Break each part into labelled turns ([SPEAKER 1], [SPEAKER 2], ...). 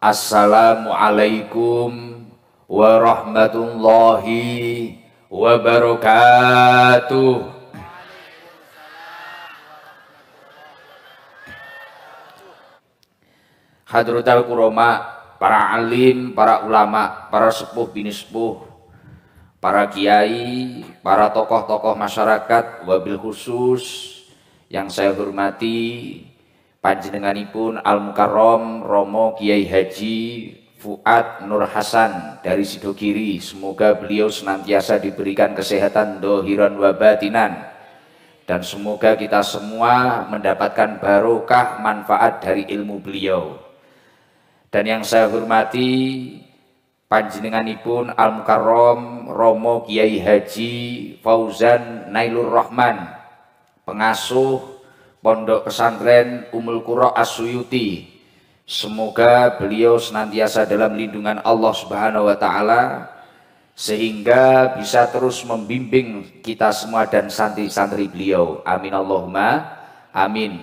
[SPEAKER 1] Assalamualaikum warahmatullahi wabarakatuh. Hadratul Kuroma, para alim, para ulama, para sepuh bini sepuh, para kiai, para tokoh-tokoh masyarakat, wabil khusus yang saya hormati panjenenganipun Al Mukarrom Romo Kiai Haji Fuad Nur Hasan dari Sidogiri. Semoga beliau senantiasa diberikan kesehatan dohiran wa batinan, dan semoga kita semua mendapatkan barokah manfaat dari ilmu beliau. Dan yang saya hormati panjenenganipun Al Mukarrom Romo Kiai Haji Fauzan Nailur Rahman, pengasuh Pondok Pesantren Ummul Qura As-Suyuti. Semoga beliau senantiasa dalam lindungan Allah Subhanahu wa taala sehingga bisa terus membimbing kita semua dan santri-santri beliau. Amin Allahumma amin.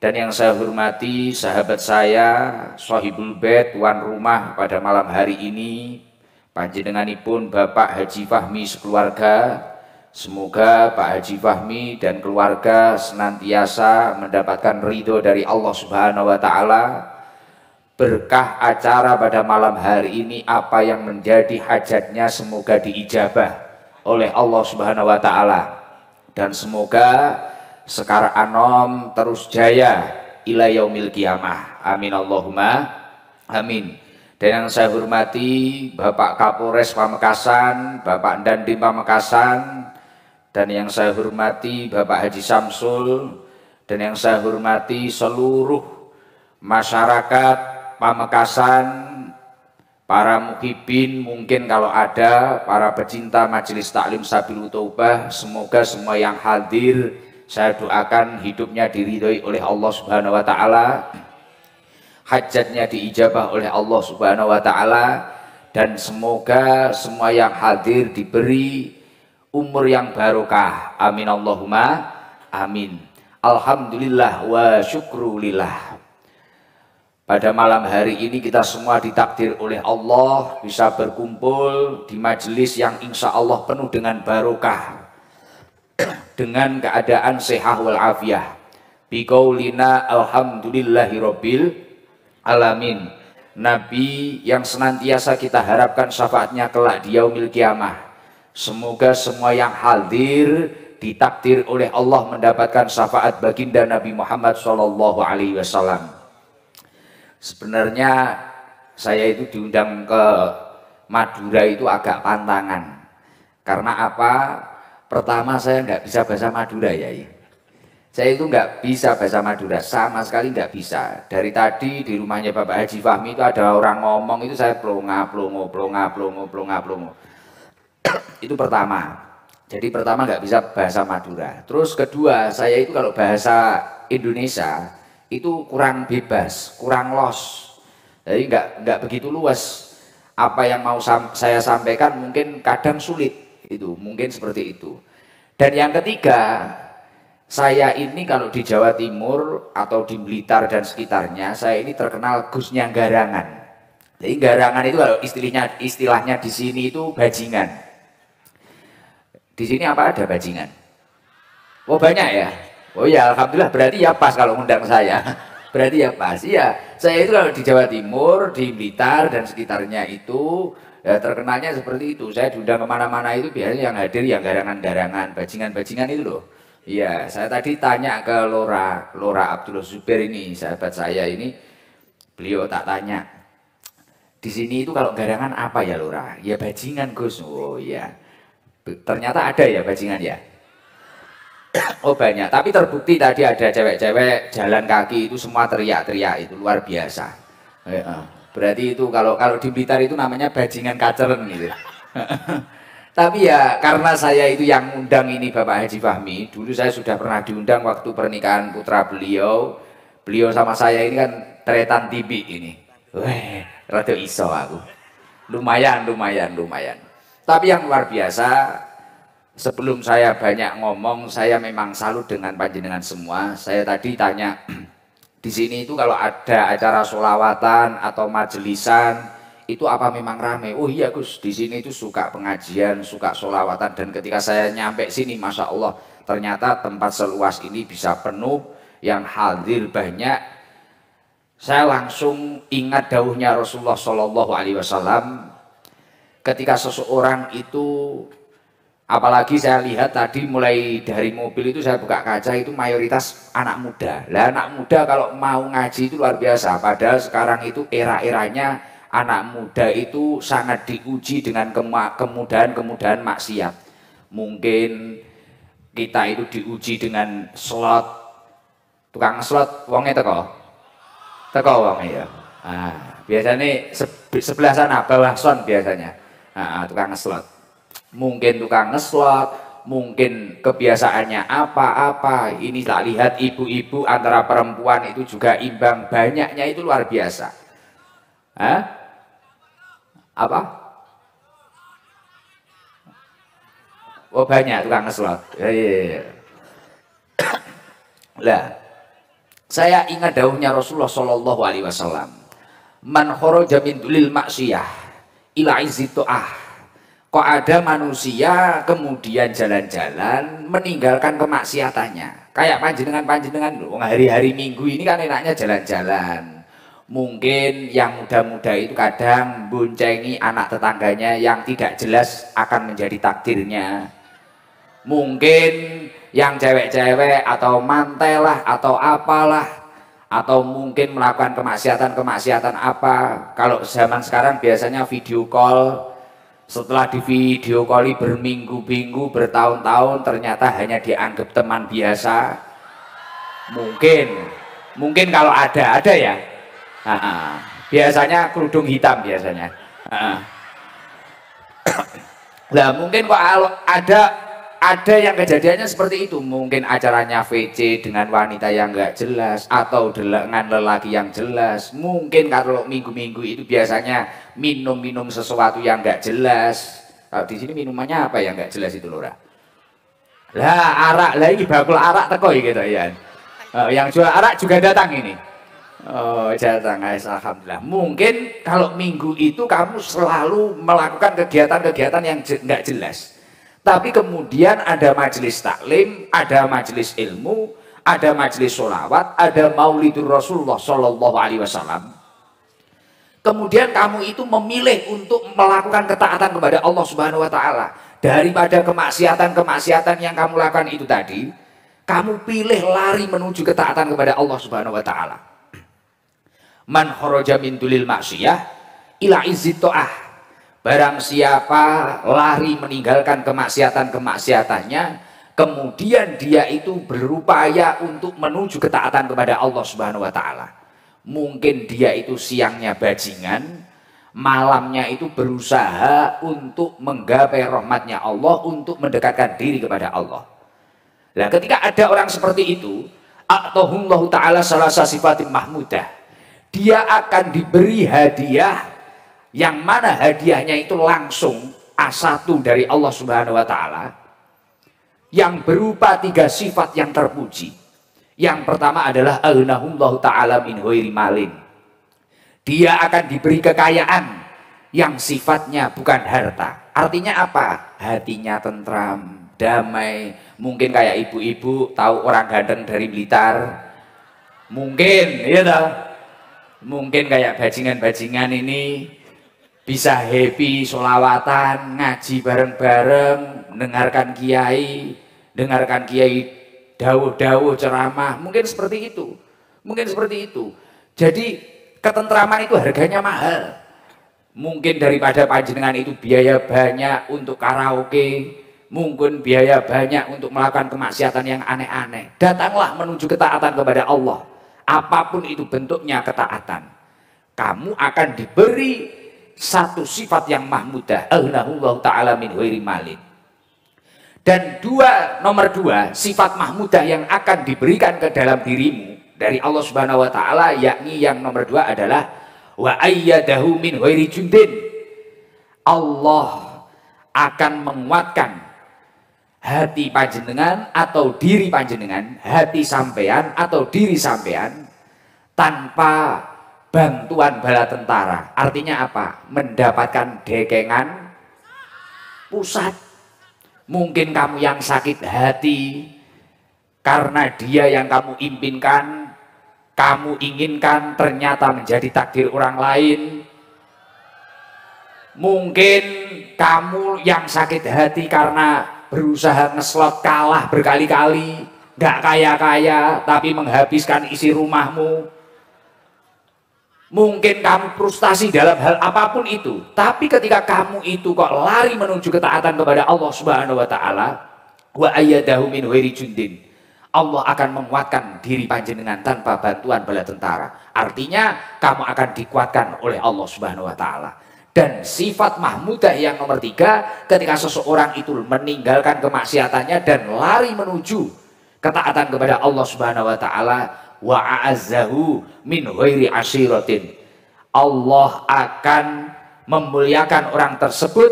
[SPEAKER 1] Dan yang saya hormati sahabat saya, Sohibul Bait, tuan rumah pada malam hari ini, panjenenganipun Bapak Haji Fahmi sekeluarga. Semoga Pak Haji Fahmi dan keluarga senantiasa mendapatkan ridho dari Allah Subhanahu wa taala. Berkah acara pada malam hari ini, apa yang menjadi hajatnya semoga diijabah oleh Allah Subhanahu wa taala. Dan semoga Sekar Anom terus jaya ila yaumil qiyamah. Amin Allahumma amin. Dan yang saya hormati Bapak Kapolres Pamekasan, Bapak Dandim Pamekasan, dan yang saya hormati Bapak Haji Samsul, dan yang saya hormati seluruh masyarakat Pamekasan, para muhibin mungkin kalau ada, para pecinta Majelis Taklim Sabilul Taubah, semoga semua yang hadir saya doakan hidupnya diridhoi oleh Allah Subhanahu wa taala, hajatnya diijabah oleh Allah Subhanahu wa taala, dan semoga semua yang hadir diberi umur yang barokah. Amin Allahumma amin. Alhamdulillah wa syukrulillah. Pada malam hari ini kita semua ditakdir oleh Allah bisa berkumpul di majelis yang insya Allah penuh dengan barokah, dengan keadaan sehat wal afiyah. Biqaulina alhamdulillahi rabbil alamin. Nabi yang senantiasa kita harapkan syafaatnya kelak di yaumil qiyamah. Semoga semua yang hadir ditakdir oleh Allah mendapatkan syafaat baginda Nabi Muhammad sallallahu alaihi wasallam. Sebenarnya saya itu diundang ke Madura itu agak pantangan. Karena apa? Pertama, saya nggak bisa bahasa Madura ya. Saya itu nggak bisa bahasa Madura, sama sekali nggak bisa. Dari tadi di rumahnya Bapak Haji Fahmi itu ada orang ngomong itu saya plonga plongo plonga plongo plonga plongo. Itu pertama. Jadi pertama nggak bisa bahasa Madura. Terus kedua, saya itu kalau bahasa Indonesia itu kurang bebas, kurang los. Jadi nggak begitu luas. Apa yang mau saya sampaikan mungkin kadang sulit. Itu mungkin seperti itu. Dan yang ketiga, saya ini kalau di Jawa Timur atau di Blitar dan sekitarnya, saya ini terkenal Gusnya Garangan. Jadi garangan itu kalau istilahnya di sini itu bajingan. Di sini apa ada bajingan? Oh banyak ya. Oh ya alhamdulillah, berarti ya pas kalau undang saya. Berarti ya pas. Iya, saya itu kalau di Jawa Timur, di Blitar dan sekitarnya itu ya, terkenalnya seperti itu. Saya diundang kemana-mana itu biasanya yang hadir yang garangan-garangan, bajingan-bajingan itu loh. Iya, saya tadi tanya ke Lora Abdullah Zubair ini, sahabat saya ini, beliau tak tanya, di sini itu kalau garangan apa ya Lora? Ya bajingan Gus. Oh iya, ternyata ada ya bajingan ya. Oh banyak, tapi terbukti tadi ada cewek-cewek jalan kaki itu semua teriak-teriak, itu luar biasa. Berarti itu kalau di Blitar itu namanya bajingan kaceren gitu. Tapi ya karena saya itu yang undang ini Bapak Haji Fahmi, dulu saya sudah pernah diundang waktu pernikahan putra beliau. Beliau sama saya ini kan tretan tibi ini. Weh, rada iso aku. Lumayan. Tapi yang luar biasa, sebelum saya banyak ngomong, saya memang salut dengan panjenengan semua. Saya tadi tanya Di sini itu kalau ada acara sholawatan atau majelisan itu apa memang ramai? Oh iya Gus, di sini itu suka pengajian, suka sholawatan. Dan ketika saya nyampe sini, masya Allah, ternyata tempat seluas ini bisa penuh, yang hadir banyak. Saya langsung ingat dawuhnya Rasulullah Shallallahu Alaihi Wasallam ketika seseorang itu, apalagi saya lihat tadi mulai dari mobil itu saya buka kaca itu mayoritas anak muda. Lah anak muda kalau mau ngaji itu luar biasa. Padahal sekarang itu era-eranya anak muda itu sangat diuji dengan kemudahan-kemudahan maksiat. Mungkin kita itu diuji dengan slot, tukang slot, wongnya teko wongnya ya. Biasanya sebelah sana bawah son biasanya. Tukang slot. Mungkin tukang ngeslot, mungkin kebiasaannya apa-apa. Ini tak lihat ibu-ibu antara perempuan itu juga imbang, banyaknya itu luar biasa. Apa? Oh banyak tukang ngeslot. Iya. Lah, saya ingat dawuhnya Rasulullah Shallallahu Alaihi Wasallam, man kharaja min dulil maksiyah ila izzitoah. Kok ada manusia kemudian jalan-jalan meninggalkan kemaksiatannya. Kayak panjenengan hari-hari Minggu ini kan enaknya jalan-jalan. Mungkin yang muda-muda itu kadang boncengi anak tetangganya yang tidak jelas akan menjadi takdirnya. Mungkin yang cewek-cewek atau mantelah atau apalah, atau mungkin melakukan kemaksiatan apa. Kalau zaman sekarang biasanya video call. Setelah di video call berminggu-minggu, bertahun-tahun, ternyata hanya dianggap teman biasa. Mungkin kalau ada ya. Biasanya kerudung hitam biasanya. Lah mungkin kok ada yang kejadiannya seperti itu. Mungkin acaranya VC dengan wanita yang nggak jelas, atau dengan lelaki yang jelas. Mungkin kalau minggu-minggu itu biasanya minum sesuatu yang nggak jelas. Kalau di sini minumannya apa yang nggak jelas itu Lora? Lah arak, lah ini bakul arak teko gitu ya. Yang jual arak juga datang ini. Oh datang, alhamdulillah. Mungkin kalau minggu itu kamu selalu melakukan kegiatan-kegiatan yang nggak jelas. Tapi kemudian ada majelis taklim, ada majelis ilmu, ada majelis sholawat, ada maulidur Rasulullah Shallallahu Alaihi Wasallam. Kemudian kamu itu memilih untuk melakukan ketaatan kepada Allah Subhanahu Wa Taala daripada kemaksiatan yang kamu lakukan itu tadi. Kamu pilih lari menuju ketaatan kepada Allah Subhanahu Wa Taala. Man kharaja min dulil maksiyah ila izzitoah. Barang siapa lari meninggalkan kemaksiatannya, kemudian dia itu berupaya untuk menuju ketaatan kepada Allah Subhanahu Wa Taala. Mungkin dia itu siangnya bajingan, malamnya itu berusaha untuk menggapai rahmatnya Allah, untuk mendekatkan diri kepada Allah. Nah, ketika ada orang seperti itu, a'tahullahu ta'ala salasa sifatin mahmudah, dia akan diberi hadiah yang mana hadiahnya itu langsung A1 dari Allah Subhanahu Wa Taala, yang berupa 3 sifat yang terpuji. Yang pertama adalah aghnahullahu ta'ala min ghairi malin. Dia akan diberi kekayaan yang sifatnya bukan harta. Artinya apa? Hatinya tentram, damai. Mungkin kayak ibu-ibu tahu orang ganteng dari Blitar. Mungkin, ya tahu. Mungkin kayak bajingan-bajingan ini bisa happy, sholawatan, ngaji bareng-bareng, dengarkan kiai dawuh-dawuh ceramah, mungkin seperti itu. Jadi ketentraman itu harganya mahal. Mungkin daripada panjenengan itu biaya banyak untuk karaoke, mungkin biaya banyak untuk melakukan kemaksiatan yang aneh-aneh. Datanglah menuju ketaatan kepada Allah. Apapun itu bentuknya ketaatan, kamu akan diberi satu sifat yang mahmudah, aghnahullahu ta'ala min ghairi malin. Dan nomor dua, sifat mahmudah yang akan diberikan ke dalam dirimu dari Allah Subhanahu Wa Ta'ala, yakni yang nomor 2 adalah wa ayyadahu min ghairi jundin. Allah akan menguatkan hati panjenengan atau diri panjenengan, hati sampean atau diri sampean, tanpa bantuan bala tentara. Artinya apa? Mendapatkan dekengan pusat. Mungkin kamu yang sakit hati karena dia yang kamu impikan, kamu inginkan ternyata menjadi takdir orang lain. Mungkin kamu yang sakit hati karena berusaha ngeslot kalah berkali-kali, gak kaya-kaya tapi menghabiskan isi rumahmu. Mungkin kamu frustasi dalam hal apapun itu, tapi ketika kamu itu kok lari menuju ketaatan kepada Allah Subhanahu wa taala, wa ayyadahu min ghairi jundin, Allah akan menguatkan diri panjenengan tanpa bantuan bala tentara. Artinya kamu akan dikuatkan oleh Allah Subhanahu wa taala. Dan sifat mahmudah yang nomor 3, ketika seseorang itu meninggalkan kemaksiatannya dan lari menuju ketaatan kepada Allah Subhanahu wa taala, wa a'azzahu min ghairi asyiratin, Allah akan memuliakan orang tersebut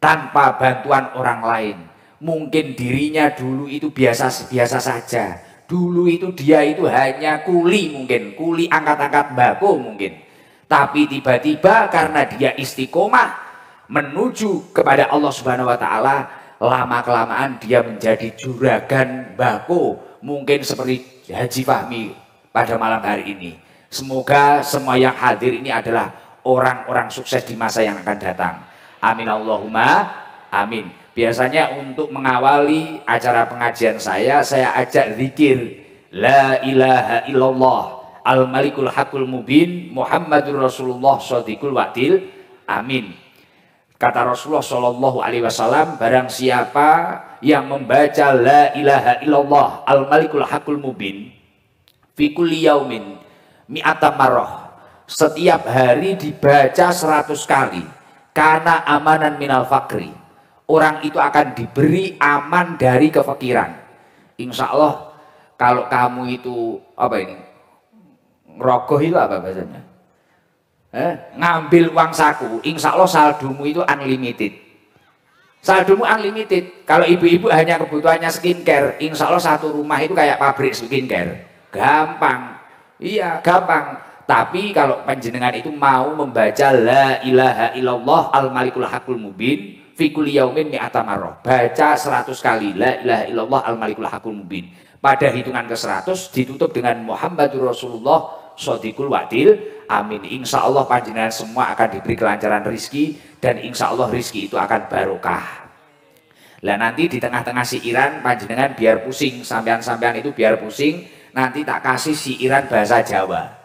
[SPEAKER 1] tanpa bantuan orang lain. Mungkin dirinya dulu itu biasa-biasa saja, dulu itu dia itu hanya kuli, mungkin kuli angkat-angkat bako mungkin, tapi tiba-tiba karena dia istiqomah menuju kepada Allah Subhanahu wa taala, lama-kelamaan dia menjadi juragan bako, mungkin seperti Haji Fahmi pada malam hari ini. Semoga semua yang hadir ini adalah orang-orang sukses di masa yang akan datang. Amin Allahumma amin. Biasanya untuk mengawali acara pengajian saya ajak zikir la ilaha illallah al-malikul hakul mubin Muhammadur Rasulullah shadiqul wa'dil amin. Kata Rasulullah Shallallahu Alaihi Wasallam, barang siapa yang membaca la ilaha illallah al-malikul hakul mubin fi kulli yaumin mi'ata marrah, setiap hari dibaca 100 kali, karena amanan minal fakri, orang itu akan diberi aman dari kefakiran. Insya Allah kalau kamu itu apa ini ngerogoh itu apa bahasanya, ngambil uang saku, insya Allah saldomu itu unlimited. Saldomu unlimited. Kalau ibu-ibu hanya kebutuhannya skincare, insya Allah satu rumah itu kayak pabrik skincare. Gampang. Iya, gampang. Tapi kalau panjenengan itu mau membaca la ilaha illallah al-malikul hakul mubin fi kulli yaumin mi'ata marrah, baca 100 kali la ilaha illallah al-malikul hakul mubin, pada hitungan ke-100 ditutup dengan Muhammadur Rasulullah shadiqul wa'dil amin. Insya Allah panjenengan semua akan diberi kelancaran rizki, dan insya Allah rizki itu akan barokah. Lah nanti di tengah-tengah siiran panjenengan biar pusing, sampean-sampean itu biar pusing, nanti tak kasih siiran bahasa Jawa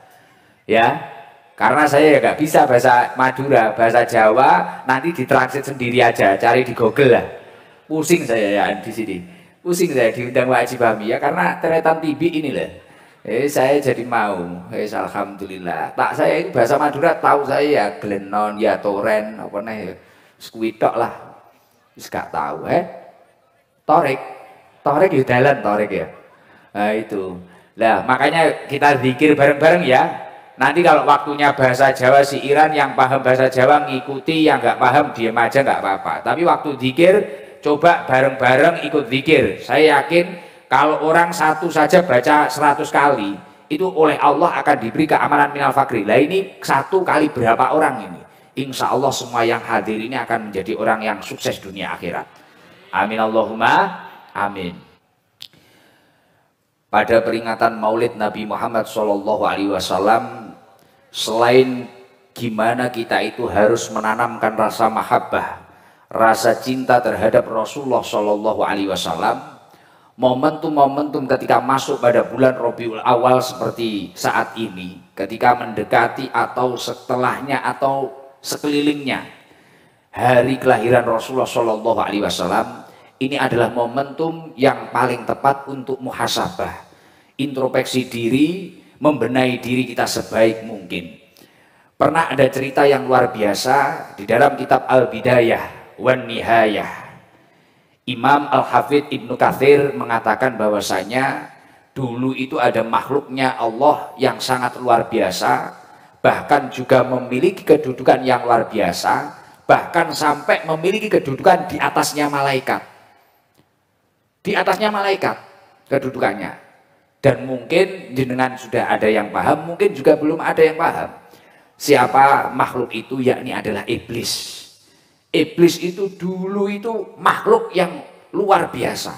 [SPEAKER 1] ya, karena saya ya gak bisa bahasa Madura, bahasa Jawa nanti ditranslate sendiri aja, cari di Google lah. Pusing saya ya di sini, pusing saya diundang Pak Haji Fahmi ya, karena teretan TV ini lah. Saya jadi mau, alhamdulillah. Tak saya itu bahasa Madura tahu saya ya Glenon, ya Toren, apa nih, Squidok lah, wis gak tahu Torek, Torek ya dalan Torek ya. Nah itu, lah makanya kita zikir bareng-bareng ya. Nanti kalau waktunya bahasa Jawa siiran, yang paham bahasa Jawa ngikuti, yang nggak paham diam aja nggak apa-apa. Tapi waktu zikir coba bareng-bareng ikut zikir. Saya yakin kalau orang satu saja baca 100 kali, itu oleh Allah akan diberi keamanan minal fakri. Lah ini 1 kali berapa orang ini? Insya Allah semua yang hadir ini akan menjadi orang yang sukses dunia akhirat. Amin Allahumma amin. Pada peringatan Maulid Nabi Muhammad SAW, selain gimana kita itu harus menanamkan rasa mahabbah, rasa cinta terhadap Rasulullah SAW, momentum-momentum ketika masuk pada bulan Rabiul Awal seperti saat ini, ketika mendekati atau setelahnya atau sekelilingnya hari kelahiran Rasulullah SAW, ini adalah momentum yang paling tepat untuk muhasabah, introspeksi diri, membenahi diri kita sebaik mungkin. Pernah ada cerita yang luar biasa di dalam kitab Al-Bidayah wan Nihayah. Imam Al-Hafidh Ibnu Katsir mengatakan bahwasanya dulu itu ada makhluknya Allah yang sangat luar biasa, bahkan juga memiliki kedudukan yang luar biasa, bahkan sampai memiliki kedudukan di atasnya malaikat. Di atasnya malaikat kedudukannya. Dan mungkin jenengan sudah ada yang paham, mungkin juga belum ada yang paham. Siapa makhluk itu? Yakni adalah iblis. Iblis itu dulu itu makhluk yang luar biasa.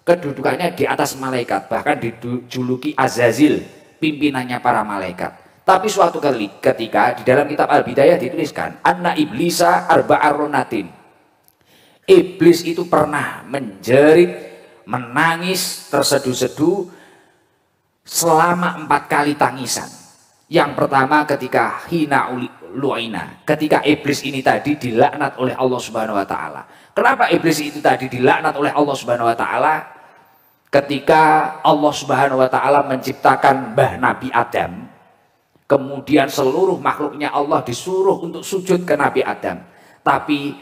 [SPEAKER 1] Kedudukannya di atas malaikat, bahkan dijuluki Azazil, pimpinannya para malaikat. Tapi suatu kali ketika di dalam kitab Al-Bidayah dituliskan, anna iblisa arba'aronatin. Iblis itu pernah menjerit, menangis, terseduh-seduh selama 4 kali tangisan. Yang pertama ketika hina lu'ina, ketika iblis ini tadi dilaknat oleh Allah Subhanahu wa taala. Kenapa iblis itu tadi dilaknat oleh Allah Subhanahu wa taala? Ketika Allah Subhanahu wa taala menciptakan Mbah Nabi Adam, kemudian seluruh makhluknya Allah disuruh untuk sujud ke Nabi Adam. Tapi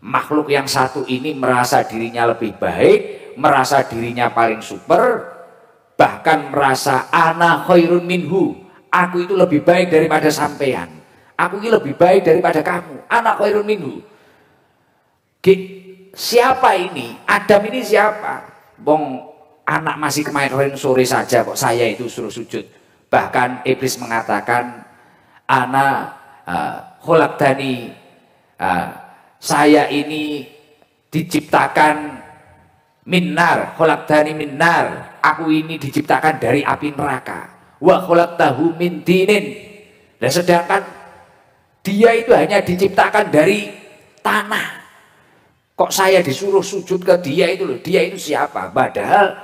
[SPEAKER 1] makhluk yang satu ini merasa dirinya lebih baik, merasa dirinya paling super, bahkan merasa ana khairun minhu, aku itu lebih baik daripada sampean, aku ini lebih baik daripada kamu, ana khairun minhu. Siapa ini? Adam ini siapa? Bong anak masih kemarin sore saja kok saya itu suruh sujud. Bahkan iblis mengatakan ana khalaqtani, saya ini diciptakan minnar, khalaqtani minnar, aku ini diciptakan dari api neraka, wa khalaqtahu min tinin, dan sedangkan dia itu hanya diciptakan dari tanah. Kok saya disuruh sujud ke dia itu loh? Dia itu siapa? Padahal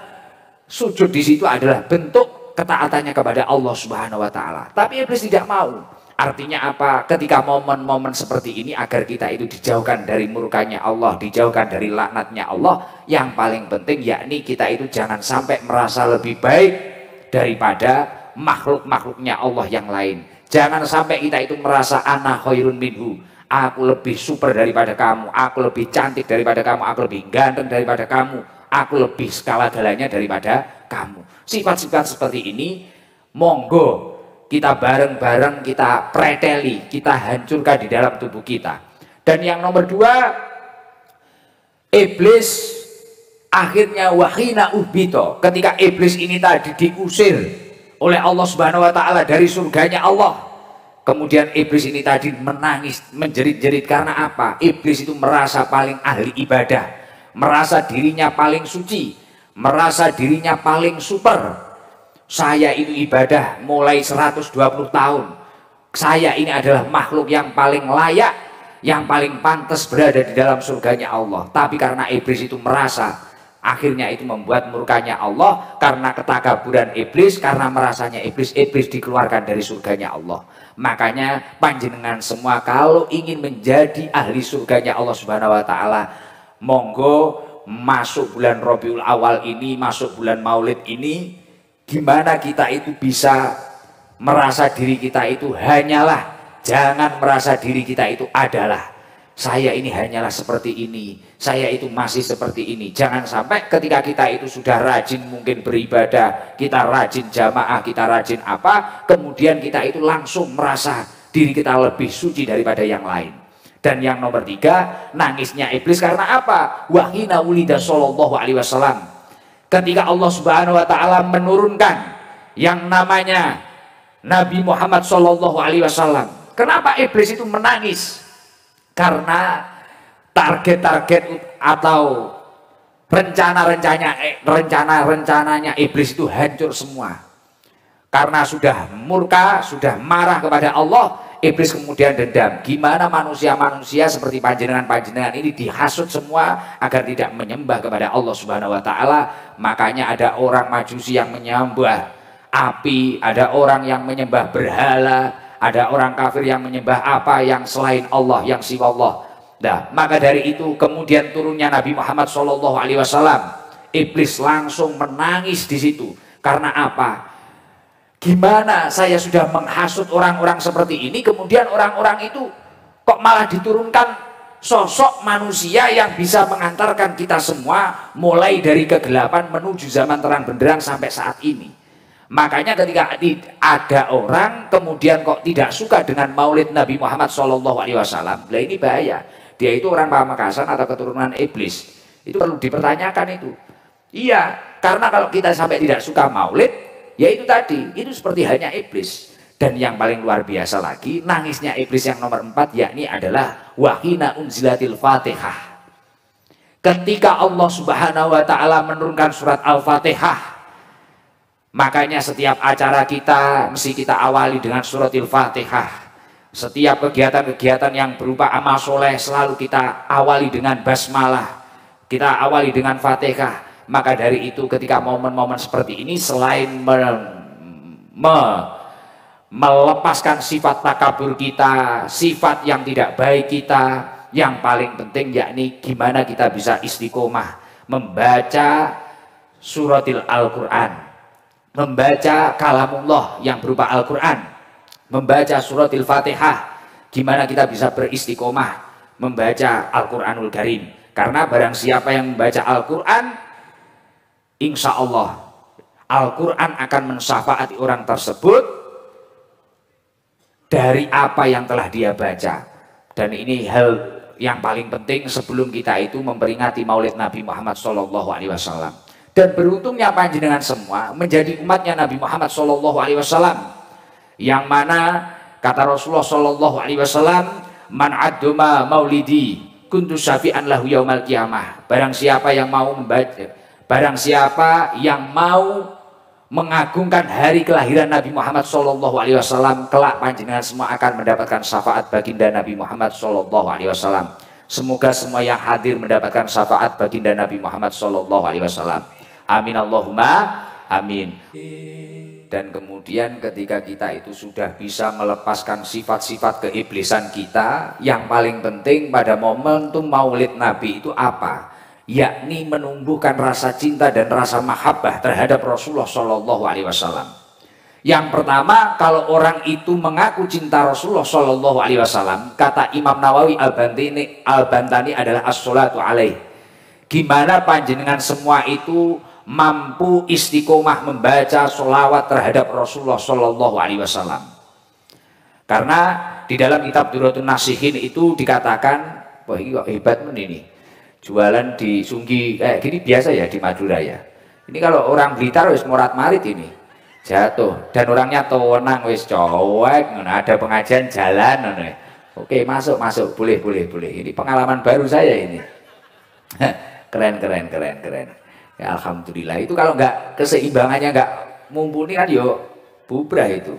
[SPEAKER 1] sujud di situ adalah bentuk ketaatannya kepada Allah Subhanahu wa taala. Tapi iblis tidak mau. Artinya apa? Ketika momen-momen seperti ini agar kita itu dijauhkan dari murkanya Allah, dijauhkan dari laknatnya Allah, yang paling penting yakni kita itu jangan sampai merasa lebih baik daripada makhluk-makhluknya Allah yang lain. Jangan sampai kita itu merasa ana khairun minhu, aku lebih super daripada kamu, aku lebih cantik daripada kamu, aku lebih ganteng daripada kamu, aku lebih segala-galanya daripada kamu. Sifat-sifat seperti ini monggo kita bareng-bareng kita preteli, kita hancurkan di dalam tubuh kita. Dan yang nomor 2, iblis akhirnya wahina ubito, ketika iblis ini tadi diusir oleh Allah Subhanahu wa taala dari surganya Allah, kemudian iblis ini tadi menangis, menjerit-jerit. Karena apa? Iblis itu merasa paling ahli ibadah, merasa dirinya paling suci, merasa dirinya paling super. Saya itu ibadah mulai 120 tahun. Saya ini adalah makhluk yang paling layak, yang paling pantas berada di dalam surganya Allah. Tapi karena iblis itu merasa, akhirnya itu membuat murkanya Allah. Karena ketakaburan iblis, karena merasanya iblis dikeluarkan dari surganya Allah. Makanya panjenengan semua kalau ingin menjadi ahli surganya Allah Subhanahu wa taala, monggo masuk bulan Rabiul Awal ini, masuk bulan Maulid ini, gimana kita itu bisa merasa diri kita itu hanyalah, jangan merasa diri kita itu adalah, saya ini hanyalah seperti ini, saya itu masih seperti ini. Jangan sampai ketika kita itu sudah rajin mungkin beribadah, kita rajin jamaah, kita rajin apa, kemudian kita itu langsung merasa diri kita lebih suci daripada yang lain. Dan yang nomor 3, nangisnya iblis karena apa? Wahina ulida sallallahu alaihi wasallam, ketika Allah Subhanahu wa taala menurunkan yang namanya Nabi Muhammad sallallahu alaihi wasallam. Kenapa iblis itu menangis? Karena target-target atau rencana-rencananya iblis itu hancur semua. Karena sudah murka, sudah marah kepada Allah, iblis kemudian dendam. Gimana manusia-manusia seperti panjenengan-panjenengan ini dihasut semua agar tidak menyembah kepada Allah Subhanahu wa taala. Makanya ada orang Majusi yang menyembah api, ada orang yang menyembah berhala, ada orang kafir yang menyembah apa yang selain Allah, yang siwa Allah. Nah, maka dari itu kemudian turunnya Nabi Muhammad SAW, iblis langsung menangis di situ. Karena apa? Gimana saya sudah menghasut orang-orang seperti ini, kemudian orang-orang itu kok malah diturunkan sosok manusia yang bisa mengantarkan kita semua mulai dari kegelapan menuju zaman terang benderang sampai saat ini. Makanya ketika ada orang kemudian kok tidak suka dengan maulid Nabi Muhammad SAW, lah ini bahaya. Dia itu orang Pamekasan atau keturunan iblis. Itu perlu dipertanyakan itu. Iya, karena kalau kita sampai tidak suka maulid, Ya itu tadi, itu seperti hanya iblis. Dan yang paling luar biasa lagi, nangisnya iblis yang nomor 4 yakni adalah wahina unzilatil Fatihah. Ketika Allah Subhanahu wa taala menurunkan surat Al-Fatihah, makanya setiap acara kita mesti kita awali dengan suratil Fatihah. Setiap kegiatan-kegiatan yang berupa amal soleh selalu kita awali dengan basmalah, kita awali dengan Fatihah. Maka dari itu ketika momen-momen seperti ini, selain melepaskan sifat takabur kita, sifat yang tidak baik kita, yang paling penting yakni gimana kita bisa istiqomah membaca suratil Al-Quran, membaca kalamullah yang berupa Al-Quran, membaca suratil Fatihah. Gimana kita bisa beristiqomah membaca Al-Quranul Karim. Karena barang siapa yang membaca Al-Quran, insya Allah Al-Quran akan mensyafaati orang tersebut dari apa yang telah dia baca. Dan ini hal yang paling penting sebelum kita itu memperingati Maulid Nabi Muhammad SAW. Dan beruntungnya panjenengan semua menjadi umatnya Nabi Muhammad SAW, yang mana kata Rasulullah SAW, man adduma maulidi kuntu syafi'an lahu yaumal qiyamah. Barang siapa yang mau membaca, barang siapa yang mau mengagungkan hari kelahiran Nabi Muhammad SAW, kelak panjenengan semua akan mendapatkan syafaat baginda Nabi Muhammad SAW. Semoga semua yang hadir mendapatkan syafaat baginda Nabi Muhammad SAW. Amin Allahumma amin. Dan kemudian ketika kita itu sudah bisa melepaskan sifat-sifat keiblisan kita, yang paling penting pada momentum Maulid Nabi itu apa? Yakni menumbuhkan rasa cinta dan rasa mahabbah terhadap Rasulullah SAW. Yang pertama, kalau orang itu mengaku cinta Rasulullah SAW, kata Imam Nawawi Al-Bantani adalah as-sholatu alaih. Gimana panjenengan semua itu mampu istiqomah membaca sholawat terhadap Rasulullah SAW. Karena di dalam kitab Durratun Nasihin itu dikatakan, wah ini kok hebat ini. Jualan di Sunggi gini biasa ya di Madura ya. Ini kalau orang Blitar wis morat marit ini jatuh, dan orangnya tonang wis cowek, ada pengajian jalan. Oke, masuk boleh. Ini pengalaman baru saya ini. keren. Ya, alhamdulillah. Itu kalau nggak keseimbangannya nggak mumpuni kan yo bubrah itu.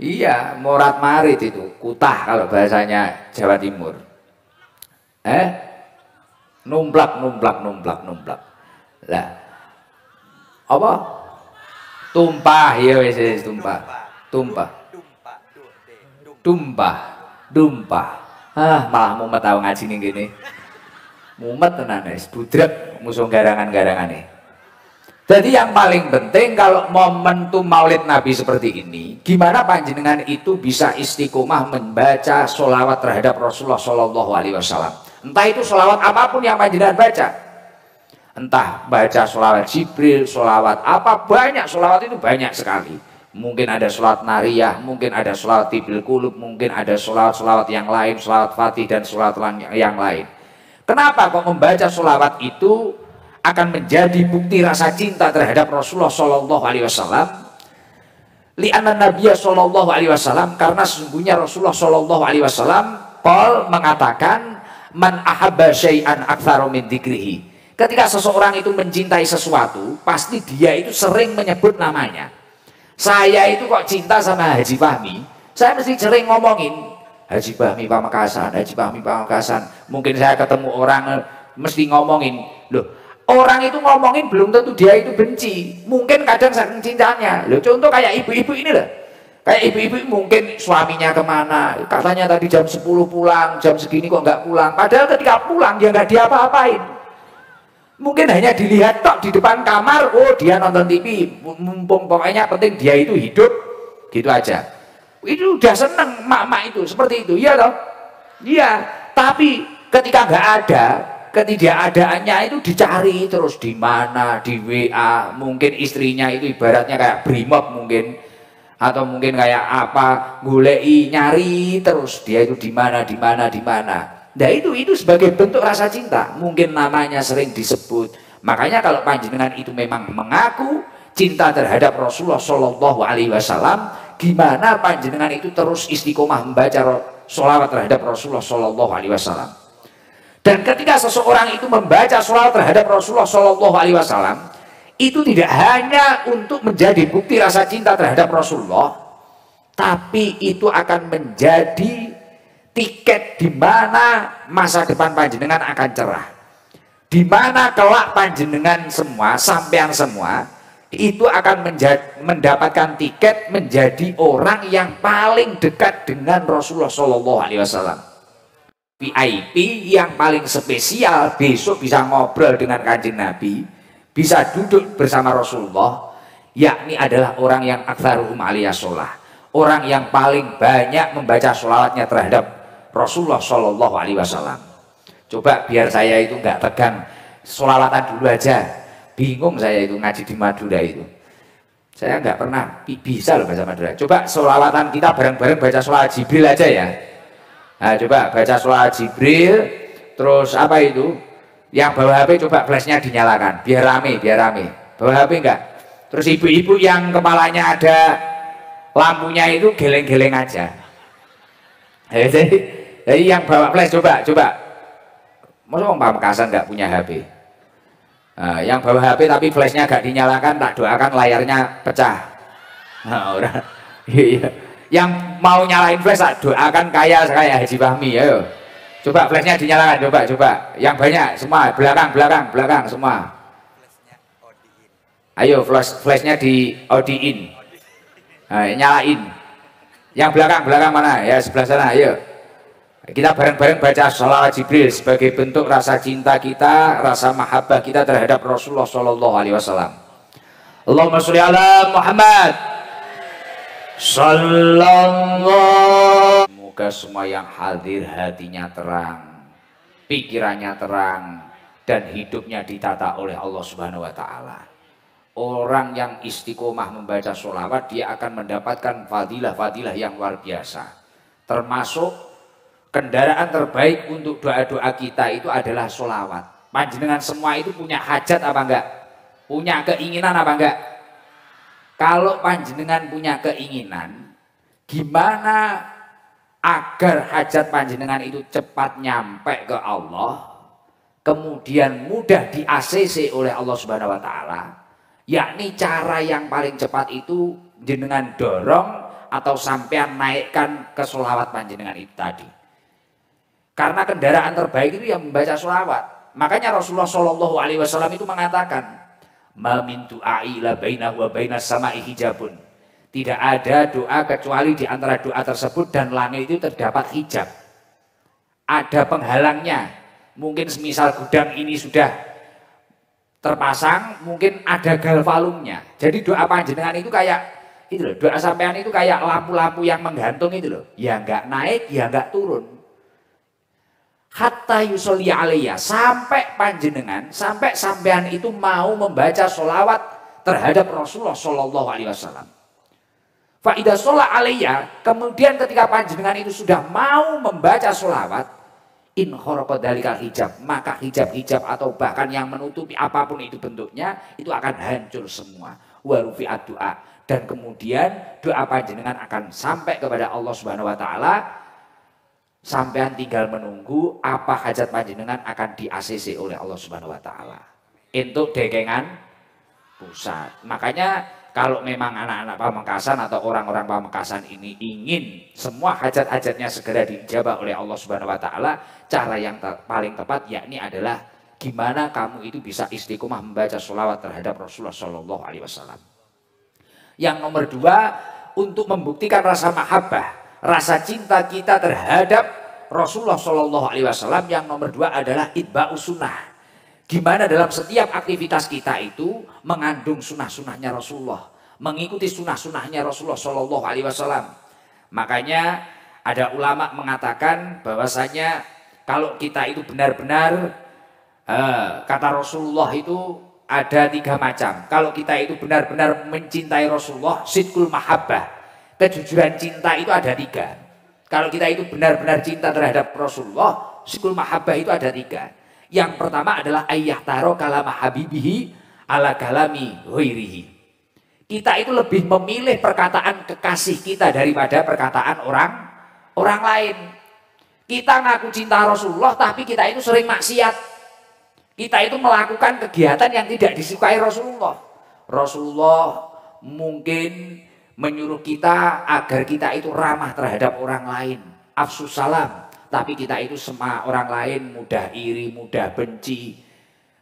[SPEAKER 1] Iya, morat marit itu, kutah kalau bahasanya Jawa Timur. Numplak. Lah. Apa? Tumpah, ya wis tumpah. Malah mumet tau ngaji ning kene. Mumet tenan wis, budrek musuh garangan-garangane. Jadi yang paling penting kalau momentum Maulid Nabi seperti ini, gimana panjenengan itu bisa istiqomah membaca sholawat terhadap Rasulullah SAW. Entah itu sholawat apapun yang panjenengan baca, entah baca sholawat Jibril, sholawat apa, banyak sholawat itu banyak sekali. Mungkin ada sholawat nariyah, mungkin ada sholawat tibil kulub, mungkin ada sholawat yang lain, sholawat fatih dan sholawat yang lain. Kenapa kok membaca sholawat itu akan menjadi bukti rasa cinta terhadap Rasulullah SAW? Li'anna Nabiya SAW, karena sesungguhnya Rasulullah SAW Paul mengatakan, man ahabba syai'an aktsaru min dzikrihi. Ketika seseorang itu mencintai sesuatu, pasti dia itu sering menyebut namanya. Saya itu kok cinta sama Haji Fahmi, saya mesti sering ngomongin Haji Fahmi Pamekasan. Mungkin saya ketemu orang mesti ngomongin. Loh, orang itu ngomongin belum tentu dia itu benci. Mungkin kadang saking cintanya. Loh, contoh kayak ibu-ibu ini lah. Kayak ibu-ibu mungkin suaminya kemana, katanya tadi jam 10 pulang, jam segini kok nggak pulang. Padahal ketika pulang dia nggak diapa-apain. Mungkin hanya dilihat tok di depan kamar, oh dia nonton TV, mumpung pokoknya penting dia itu hidup, gitu aja. Itu udah seneng mak-mak itu, seperti itu, iya toh? Iya, tapi ketika nggak ada, ketidakadaannya itu dicari terus di mana, di WA, mungkin istrinya itu ibaratnya kayak brimob mungkin. Atau mungkin kayak apa, ngulei, nyari terus dia itu di mana. Nah itu sebagai bentuk rasa cinta. Mungkin namanya sering disebut. Makanya kalau panjenengan itu memang mengaku cinta terhadap Rasulullah Shallallahu Alaihi Wasallam, gimana panjenengan itu terus istiqomah membaca sholawat terhadap Rasulullah Shallallahu Alaihi Wasallam. Dan ketika seseorang itu membaca sholawat terhadap Rasulullah Shallallahu Alaihi Wasallam, itu tidak hanya untuk menjadi bukti rasa cinta terhadap Rasulullah, tapi itu akan menjadi tiket di mana masa depan panjenengan akan cerah, di mana kelak panjenengan semua, sampean semua itu akan mendapatkan tiket menjadi orang yang paling dekat dengan Rasulullah Shallallahu Alaihi Wasallam. VIP yang paling spesial, besok bisa ngobrol dengan Kanjeng Nabi, bisa duduk bersama Rasulullah, yakni adalah orang yang aktsaruhum alaihi sholah, orang yang paling banyak membaca sholawatnya terhadap Rasulullah Shallallahu Alaihi Wasallam. Coba biar saya itu nggak tegang, sholawatan dulu aja. Bingung saya itu ngaji di Madura itu. Saya nggak pernah bisa loh baca Madura. Coba sholawatan kita bareng-bareng baca sholawat Jibril aja ya. Nah, coba baca sholawat Jibril, terus apa itu? Yang bawa HP coba flashnya dinyalakan, biar rame, biar rame. Bawa HP enggak? Terus ibu-ibu yang kepalanya ada lampunya itu geleng-geleng aja. Jadi yang bawa flash coba. Masa orang Pamekasan nggak punya HP? Nah, yang bawa HP tapi flashnya nggak dinyalakan, tak doakan layarnya pecah. Nah, orang, iya. Yang mau nyalain flash tak doakan kayak Haji Fahmi, ayo. Coba flashnya dinyalakan, coba. Yang banyak semua, belakang semua. Ayo flashnya di odiin. Nah, nyalain. Yang belakang mana? Ya sebelah sana, ayo. Kita bareng-bareng baca sholawat Jibril sebagai bentuk rasa cinta kita, rasa mahabbah kita terhadap Rasulullah Shallallahu Alaihi Wasallam. Allahumma sholli ala Muhammad. Sallallahu. Semoga semua yang hadir hatinya terang, pikirannya terang, dan hidupnya ditata oleh Allah Subhanahu Wa Taala. Orang yang istiqomah membaca sholawat, dia akan mendapatkan fadilah-fadilah yang luar biasa. Termasuk kendaraan terbaik untuk doa-doa kita itu adalah sholawat. Panjenengan semua itu punya hajat apa enggak? Punya keinginan apa enggak? Kalau panjenengan punya keinginan, gimana agar hajat panjenengan itu cepat nyampe ke Allah, kemudian mudah di ACC oleh Allah Subhanahu Wa Taala? Yakni cara yang paling cepat itu jenengan dorong atau sampean naikkan ke sholawat panjenengan itu tadi. Karena kendaraan terbaik itu yang membaca sholawat. Makanya Rasulullah Shallallahu Alaihi Wasallam itu mengatakan, "Ma min du'ai la bainahu wa bainas sama'i hijabun." Tidak ada doa kecuali di antara doa tersebut dan langit itu terdapat hijab. Ada penghalangnya. Mungkin semisal gudang ini sudah terpasang, mungkin ada galvalumnya. Jadi doa panjenengan itu kayak itu loh, doa sampean itu kayak lampu-lampu yang menggantung itu loh. Ya enggak naik, ya enggak turun. Hatta yusolli alaiya, sampai panjenengan, sampai sampean itu mau membaca sholawat terhadap Rasulullah Shallallahu Alaihi Wasallam. Fa idza sholla alaiya, kemudian ketika panjenengan itu sudah mau membaca sholawat, in kharaqa dalikal hijab, maka hijab-hijab atau bahkan yang menutupi apapun itu bentuknya itu akan hancur semua. Wa rufi'at doa, dan kemudian doa panjenengan akan sampai kepada Allah Subhanahu Wa Taala. Sampean tinggal menunggu apa hajat panjenengan akan di ACC oleh Allah Subhanahu Wa Taala. Untuk dekengan pusat. Makanya kalau memang anak-anak Pamekasan atau orang-orang Pamekasan ini ingin semua hajat-hajatnya segera dijabah oleh Allah Subhanahu Wa Taala, cara yang paling tepat yakni adalah gimana kamu itu bisa istiqomah membaca sholawat terhadap Rasulullah Shallallahu Alaihi Wasallam. Yang nomor dua, untuk membuktikan rasa mahabbah, rasa cinta kita terhadap Rasulullah Shallallahu Alaihi Wasallam, yang nomor dua adalah itba'us sunnah. Gimana dalam setiap aktivitas kita itu mengandung sunnah-sunnahnya Rasulullah, mengikuti sunnah-sunnahnya Rasulullah Shallallahu Alaihi Wasallam. Makanya ada ulama mengatakan bahwasanya kalau kita itu benar-benar kata Rasulullah itu ada 3 macam. Kalau kita itu benar-benar mencintai Rasulullah, sidqul mahabbah, kejujuran cinta itu ada 3. Kalau kita itu benar-benar cinta terhadap Rasulullah, sidqul mahabbah itu ada 3. Yang pertama adalah ayyah taro kalama habibihi ala kalami ghairihi. Kita itu lebih memilih perkataan kekasih kita daripada perkataan orang lain. Kita ngaku cinta Rasulullah tapi kita itu sering maksiat. Kita itu melakukan kegiatan yang tidak disukai Rasulullah. Rasulullah mungkin menyuruh kita agar kita itu ramah terhadap orang lain, afsus salam, tapi kita itu sama orang lain mudah iri, mudah benci.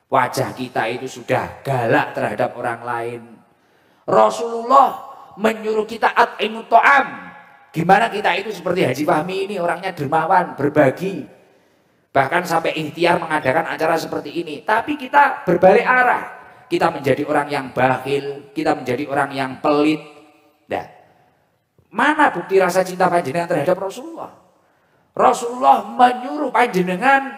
[SPEAKER 1] Wajah kita itu sudah galak terhadap orang lain. Rasulullah menyuruh kita at'imut ta'am. Gimana kita itu seperti Haji Fahmi ini, orangnya dermawan, berbagi. Bahkan sampai ikhtiar mengadakan acara seperti ini. Tapi kita berbalik arah. Kita menjadi orang yang bakhil, kita menjadi orang yang pelit. Nah, mana bukti rasa cinta panjenengan terhadap Rasulullah? Rasulullah menyuruh panjenengan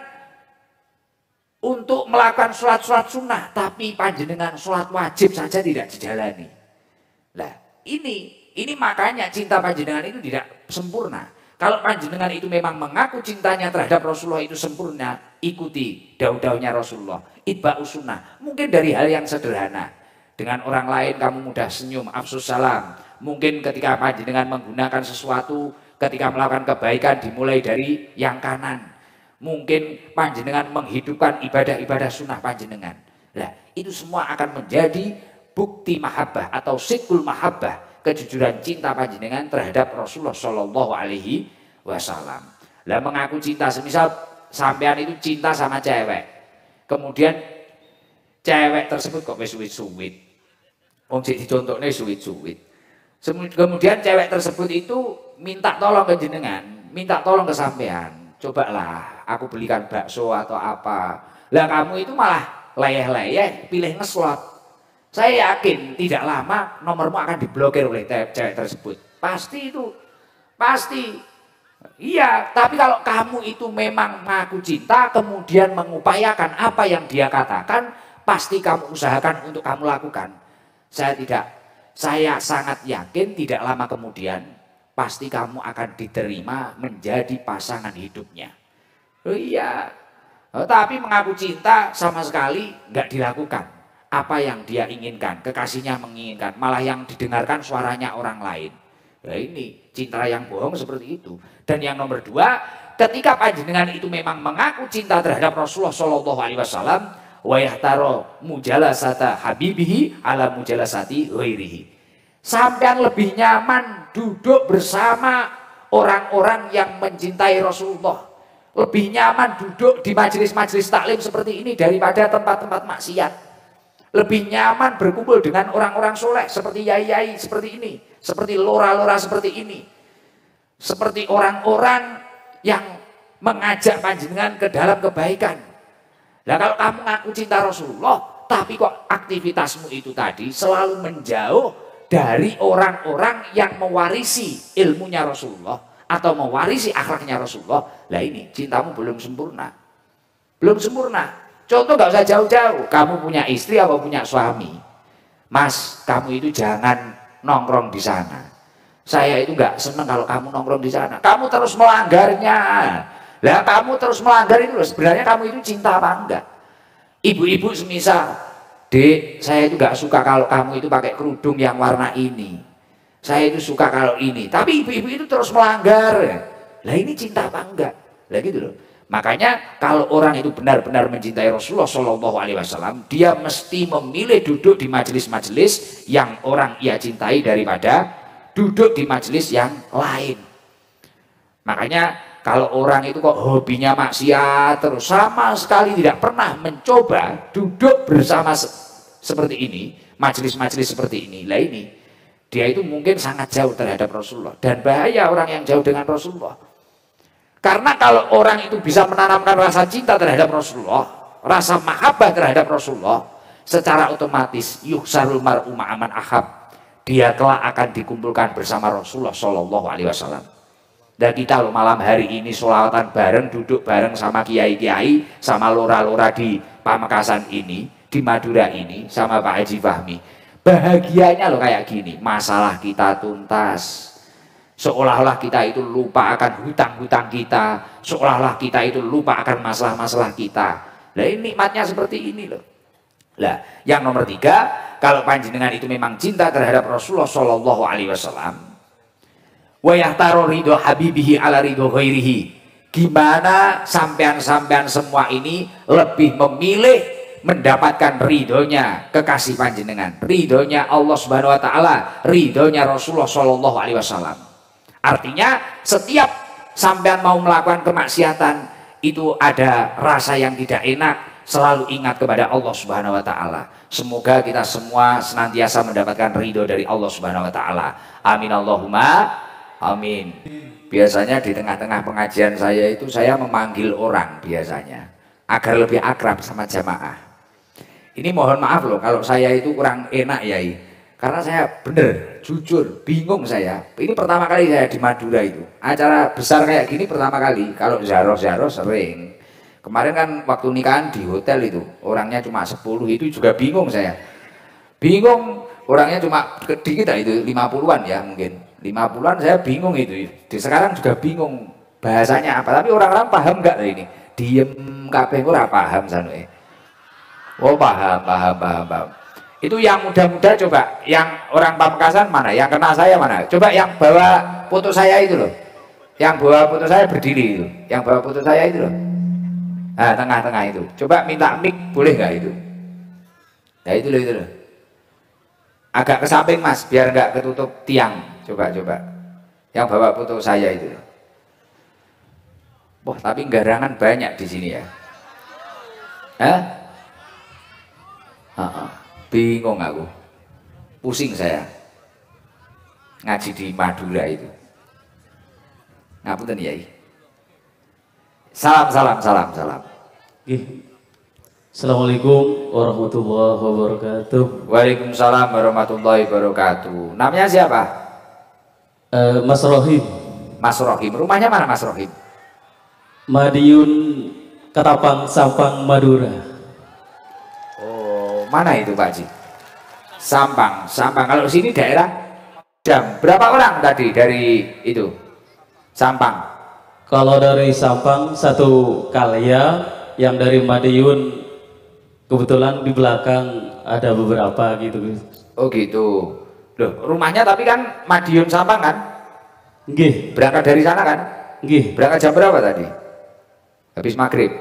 [SPEAKER 1] untuk melakukan sholat sunnah, tapi panjenengan sholat wajib saja tidak dijalani. Nah, ini makanya cinta panjenengan itu tidak sempurna. Kalau panjenengan itu memang mengaku cintanya terhadap Rasulullah itu sempurna, ikuti daun-daunnya Rasulullah, itba'us sunnah. Mungkin dari hal yang sederhana, dengan orang lain kamu mudah senyum, afsus salam. Mungkin ketika panjenengan menggunakan sesuatu, ketika melakukan kebaikan dimulai dari yang kanan. Mungkin panjenengan menghidupkan ibadah-ibadah sunnah panjenengan. Nah, itu semua akan menjadi bukti mahabbah atau sikul mahabbah, kejujuran cinta panjenengan terhadap Rasulullah Shallallahu Alaihi Wasallam. Lah mengaku cinta, semisal sampean itu cinta sama cewek, kemudian cewek tersebut kok suwit-suwit, dicontohnya suwit-suwit. Kemudian cewek tersebut itu minta tolong ke jenengan, minta tolong ke sampean, cobalah aku belikan bakso atau apa. Lah kamu itu malah leyeh-leyeh pilih ngeslot. Saya yakin tidak lama nomormu akan diblokir oleh cewek tersebut. Pasti itu, pasti. Iya, tapi kalau kamu itu memang mengaku cinta, kemudian mengupayakan apa yang dia katakan, pasti kamu usahakan untuk kamu lakukan. Saya sangat yakin tidak lama kemudian, pasti kamu akan diterima menjadi pasangan hidupnya. Oh iya, tapi mengaku cinta sama sekali nggak dilakukan. Apa yang dia inginkan, kekasihnya menginginkan, malah yang didengarkan suaranya orang lain. Nah ini cinta yang bohong seperti itu. Dan yang nomor dua, ketika panjenengan itu memang mengaku cinta terhadap Rasulullah Shallallahu Alaihi Wasallam, wa yahtaro mujalasata habibihi ala mujalasati ghairihi. Sampean lebih nyaman duduk bersama orang-orang yang mencintai Rasulullah. Lebih nyaman duduk di majelis-majelis taklim seperti ini daripada tempat-tempat maksiat. Lebih nyaman berkumpul dengan orang-orang soleh seperti yai-yai seperti ini, seperti lora-lora seperti ini, seperti orang-orang yang mengajak panjenengan ke dalam kebaikan. Nah kalau kamu ngaku cinta Rasulullah, tapi kok aktivitasmu itu tadi selalu menjauh dari orang-orang yang mewarisi ilmunya Rasulullah atau mewarisi akhlaknya Rasulullah, lah ini cintamu belum sempurna, belum sempurna. Contoh gak usah jauh-jauh, kamu punya istri atau punya suami, Mas, kamu itu jangan nongkrong di sana. Saya itu gak seneng kalau kamu nongkrong di sana. Kamu terus melanggarnya. Lah kamu terus melanggar itu loh, sebenarnya kamu itu cinta apa enggak? Ibu-ibu semisal, Dek, saya itu gak suka kalau kamu itu pakai kerudung yang warna ini. Saya itu suka kalau ini. Tapi ibu-ibu itu terus melanggar. Lah ini cinta apa enggak? Lah gitu loh. Makanya kalau orang itu benar-benar mencintai Rasulullah Shallallahu Alaihi Wasallam, dia mesti memilih duduk di majelis-majelis yang orang ia cintai daripada duduk di majelis yang lain. Makanya kalau orang itu kok hobinya maksiat terus, sama sekali tidak pernah mencoba duduk bersama seperti ini, majelis-majelis seperti ini. Lah ini dia itu mungkin sangat jauh terhadap Rasulullah, dan bahaya orang yang jauh dengan Rasulullah. Karena kalau orang itu bisa menanamkan rasa cinta terhadap Rasulullah, rasa mahabbah terhadap Rasulullah, secara otomatis yuhsarul mar'u ma'aman ahab, dia kelak akan dikumpulkan bersama Rasulullah Shallallahu Alaihi Wasallam. Dan kita loh malam hari ini sholawatan bareng, duduk bareng sama kiai-kiai, sama lora-lora di Pamekasan ini, di Madura ini, sama Pak Haji Fahmi. Bahagianya loh kayak gini, masalah kita tuntas. Seolah-olah kita itu lupa akan hutang-hutang kita, seolah-olah kita itu lupa akan masalah-masalah kita. Nah ini nikmatnya seperti ini loh. Lah, yang nomor 3, kalau panjenengan itu memang cinta terhadap Rasulullah Shallallahu Alaihi Wasallam, wa yahtaru ridho habibihi ala ridho ghairihi, gimana sampean-sampean semua ini lebih memilih mendapatkan ridhonya kekasih panjenengan, ridhonya Allah Subhanahu Wa Taala, ridhonya Rasulullah Shallallahu Alaihi Wasallam. Artinya setiap sampean mau melakukan kemaksiatan itu ada rasa yang tidak enak, selalu ingat kepada Allah Subhanahu Wa Taala. Semoga kita semua senantiasa mendapatkan ridho dari Allah Subhanahu Wa Taala. Amin Allahumma amin. Biasanya di tengah-tengah pengajian saya itu saya memanggil orang biasanya agar lebih akrab sama jamaah. Ini mohon maaf loh kalau saya itu kurang enak Yai, karena saya bener jujur bingung saya. Ini pertama kali saya di Madura itu acara besar kayak gini pertama kali. Kalau ziarah sering. Kemarin kan waktu nikahan di hotel itu orangnya cuma 10, itu juga bingung saya. Bingung orangnya cuma dikit itu 50-an ya mungkin. 50-an saya bingung itu. Di sekarang juga bingung bahasanya apa, tapi orang-orang paham nggak ini? Diem kabeh ora paham sanwe. Oh paham. Itu yang muda-muda coba, yang orang Pamekasan mana? Yang kenal saya mana? Coba yang bawa foto saya itu loh. Yang bawa foto saya berdiri itu. Yang bawa foto saya itu loh. Nah, tengah-tengah itu. Coba minta mic boleh nggak itu? Nah itu loh. Agak ke samping Mas, biar nggak ketutup tiang. Coba. Yang bawa foto saya itu loh. Wah, tapi garangan banyak di sini ya. Bingung aku, pusing saya ngaji di Madura itu. Ngapunten Yai. Salam.
[SPEAKER 2] Assalamualaikum warahmatullahi wabarakatuh.
[SPEAKER 1] Waalaikumsalam warahmatullahi wabarakatuh. Namanya siapa?
[SPEAKER 2] Mas Rohim.
[SPEAKER 1] Mas Rohim. Rumahnya mana Mas Rohim?
[SPEAKER 2] Madiun Ketapang Sampang Madura.
[SPEAKER 1] Mana itu Pak Ji? Sampang. Kalau sini daerah jam berapa orang tadi dari itu Sampang?
[SPEAKER 2] Kalau dari Sampang satu Kalya, yang dari Madiun kebetulan di belakang ada beberapa gitu.
[SPEAKER 1] Oh gitu. Loh, rumahnya tapi kan Madiun Sampang kan?
[SPEAKER 2] Nggih.
[SPEAKER 1] Berangkat dari sana kan?
[SPEAKER 2] Nggih.
[SPEAKER 1] Berangkat jam berapa tadi? Habis maghrib,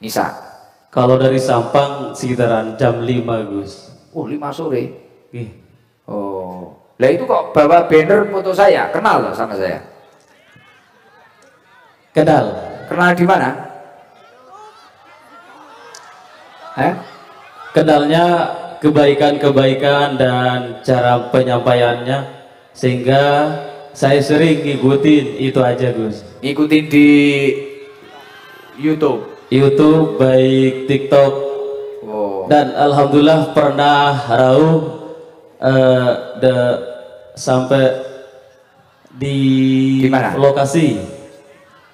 [SPEAKER 1] Nisa.
[SPEAKER 2] Kalau dari Sampang sekitaran jam 5 Gus.
[SPEAKER 1] Oh 5 sore.
[SPEAKER 2] Nggih.
[SPEAKER 1] Oh, lah itu kok bawa banner foto saya, kenal loh sama saya. Kenal di mana?
[SPEAKER 2] Kenalnya kebaikan-kebaikan dan cara penyampaiannya, sehingga saya sering ngikutin itu aja Gus.
[SPEAKER 1] Ngikutin di YouTube,
[SPEAKER 2] baik TikTok. Dan alhamdulillah pernah sampai di
[SPEAKER 1] mana?
[SPEAKER 2] Lokasi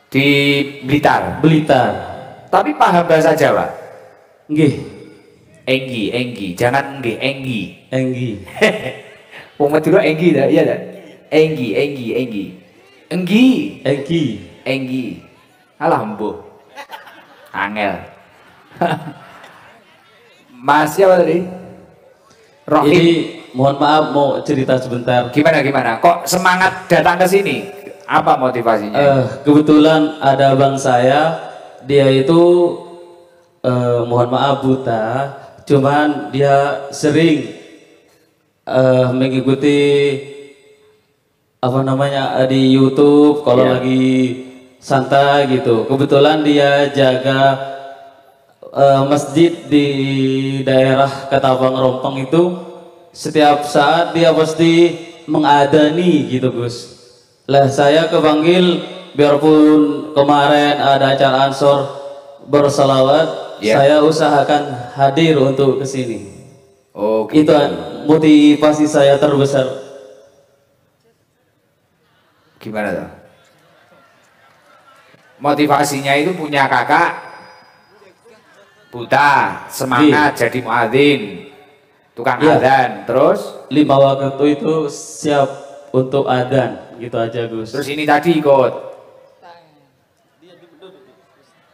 [SPEAKER 1] di Blitar. Tapi paham bahasa Jawa?
[SPEAKER 2] Nggih.
[SPEAKER 1] Enggi, jangan nggih, Enggi. Wong Madura Enggi dah, iya dah. Enggi. Alah mbuh. Angel. Mas siapa tadi? Rohim.
[SPEAKER 2] Ini mohon maaf mau cerita sebentar.
[SPEAKER 1] Gimana? Kok semangat datang ke sini? Apa motivasinya?
[SPEAKER 2] Kebetulan ada abang saya, dia itu mohon maaf buta, cuman dia sering mengikuti di YouTube kalau lagi santai gitu. Kebetulan dia jaga masjid di daerah Ketapang Rompang itu, setiap saat dia pasti mengadani gitu Gus. Lah saya kepanggil, biarpun kemarin ada acara ansor berselawat, saya usahakan hadir untuk kesini.
[SPEAKER 1] Oh gitu.
[SPEAKER 2] Itu motivasi saya terbesar.
[SPEAKER 1] Gimana tuh? Motivasinya itu punya kakak buta, semangat jadi muadzin, tukang adzan, terus
[SPEAKER 2] 5 waktu itu siap untuk adzan, gitu aja Gus.
[SPEAKER 1] Terus ini tadi ikut.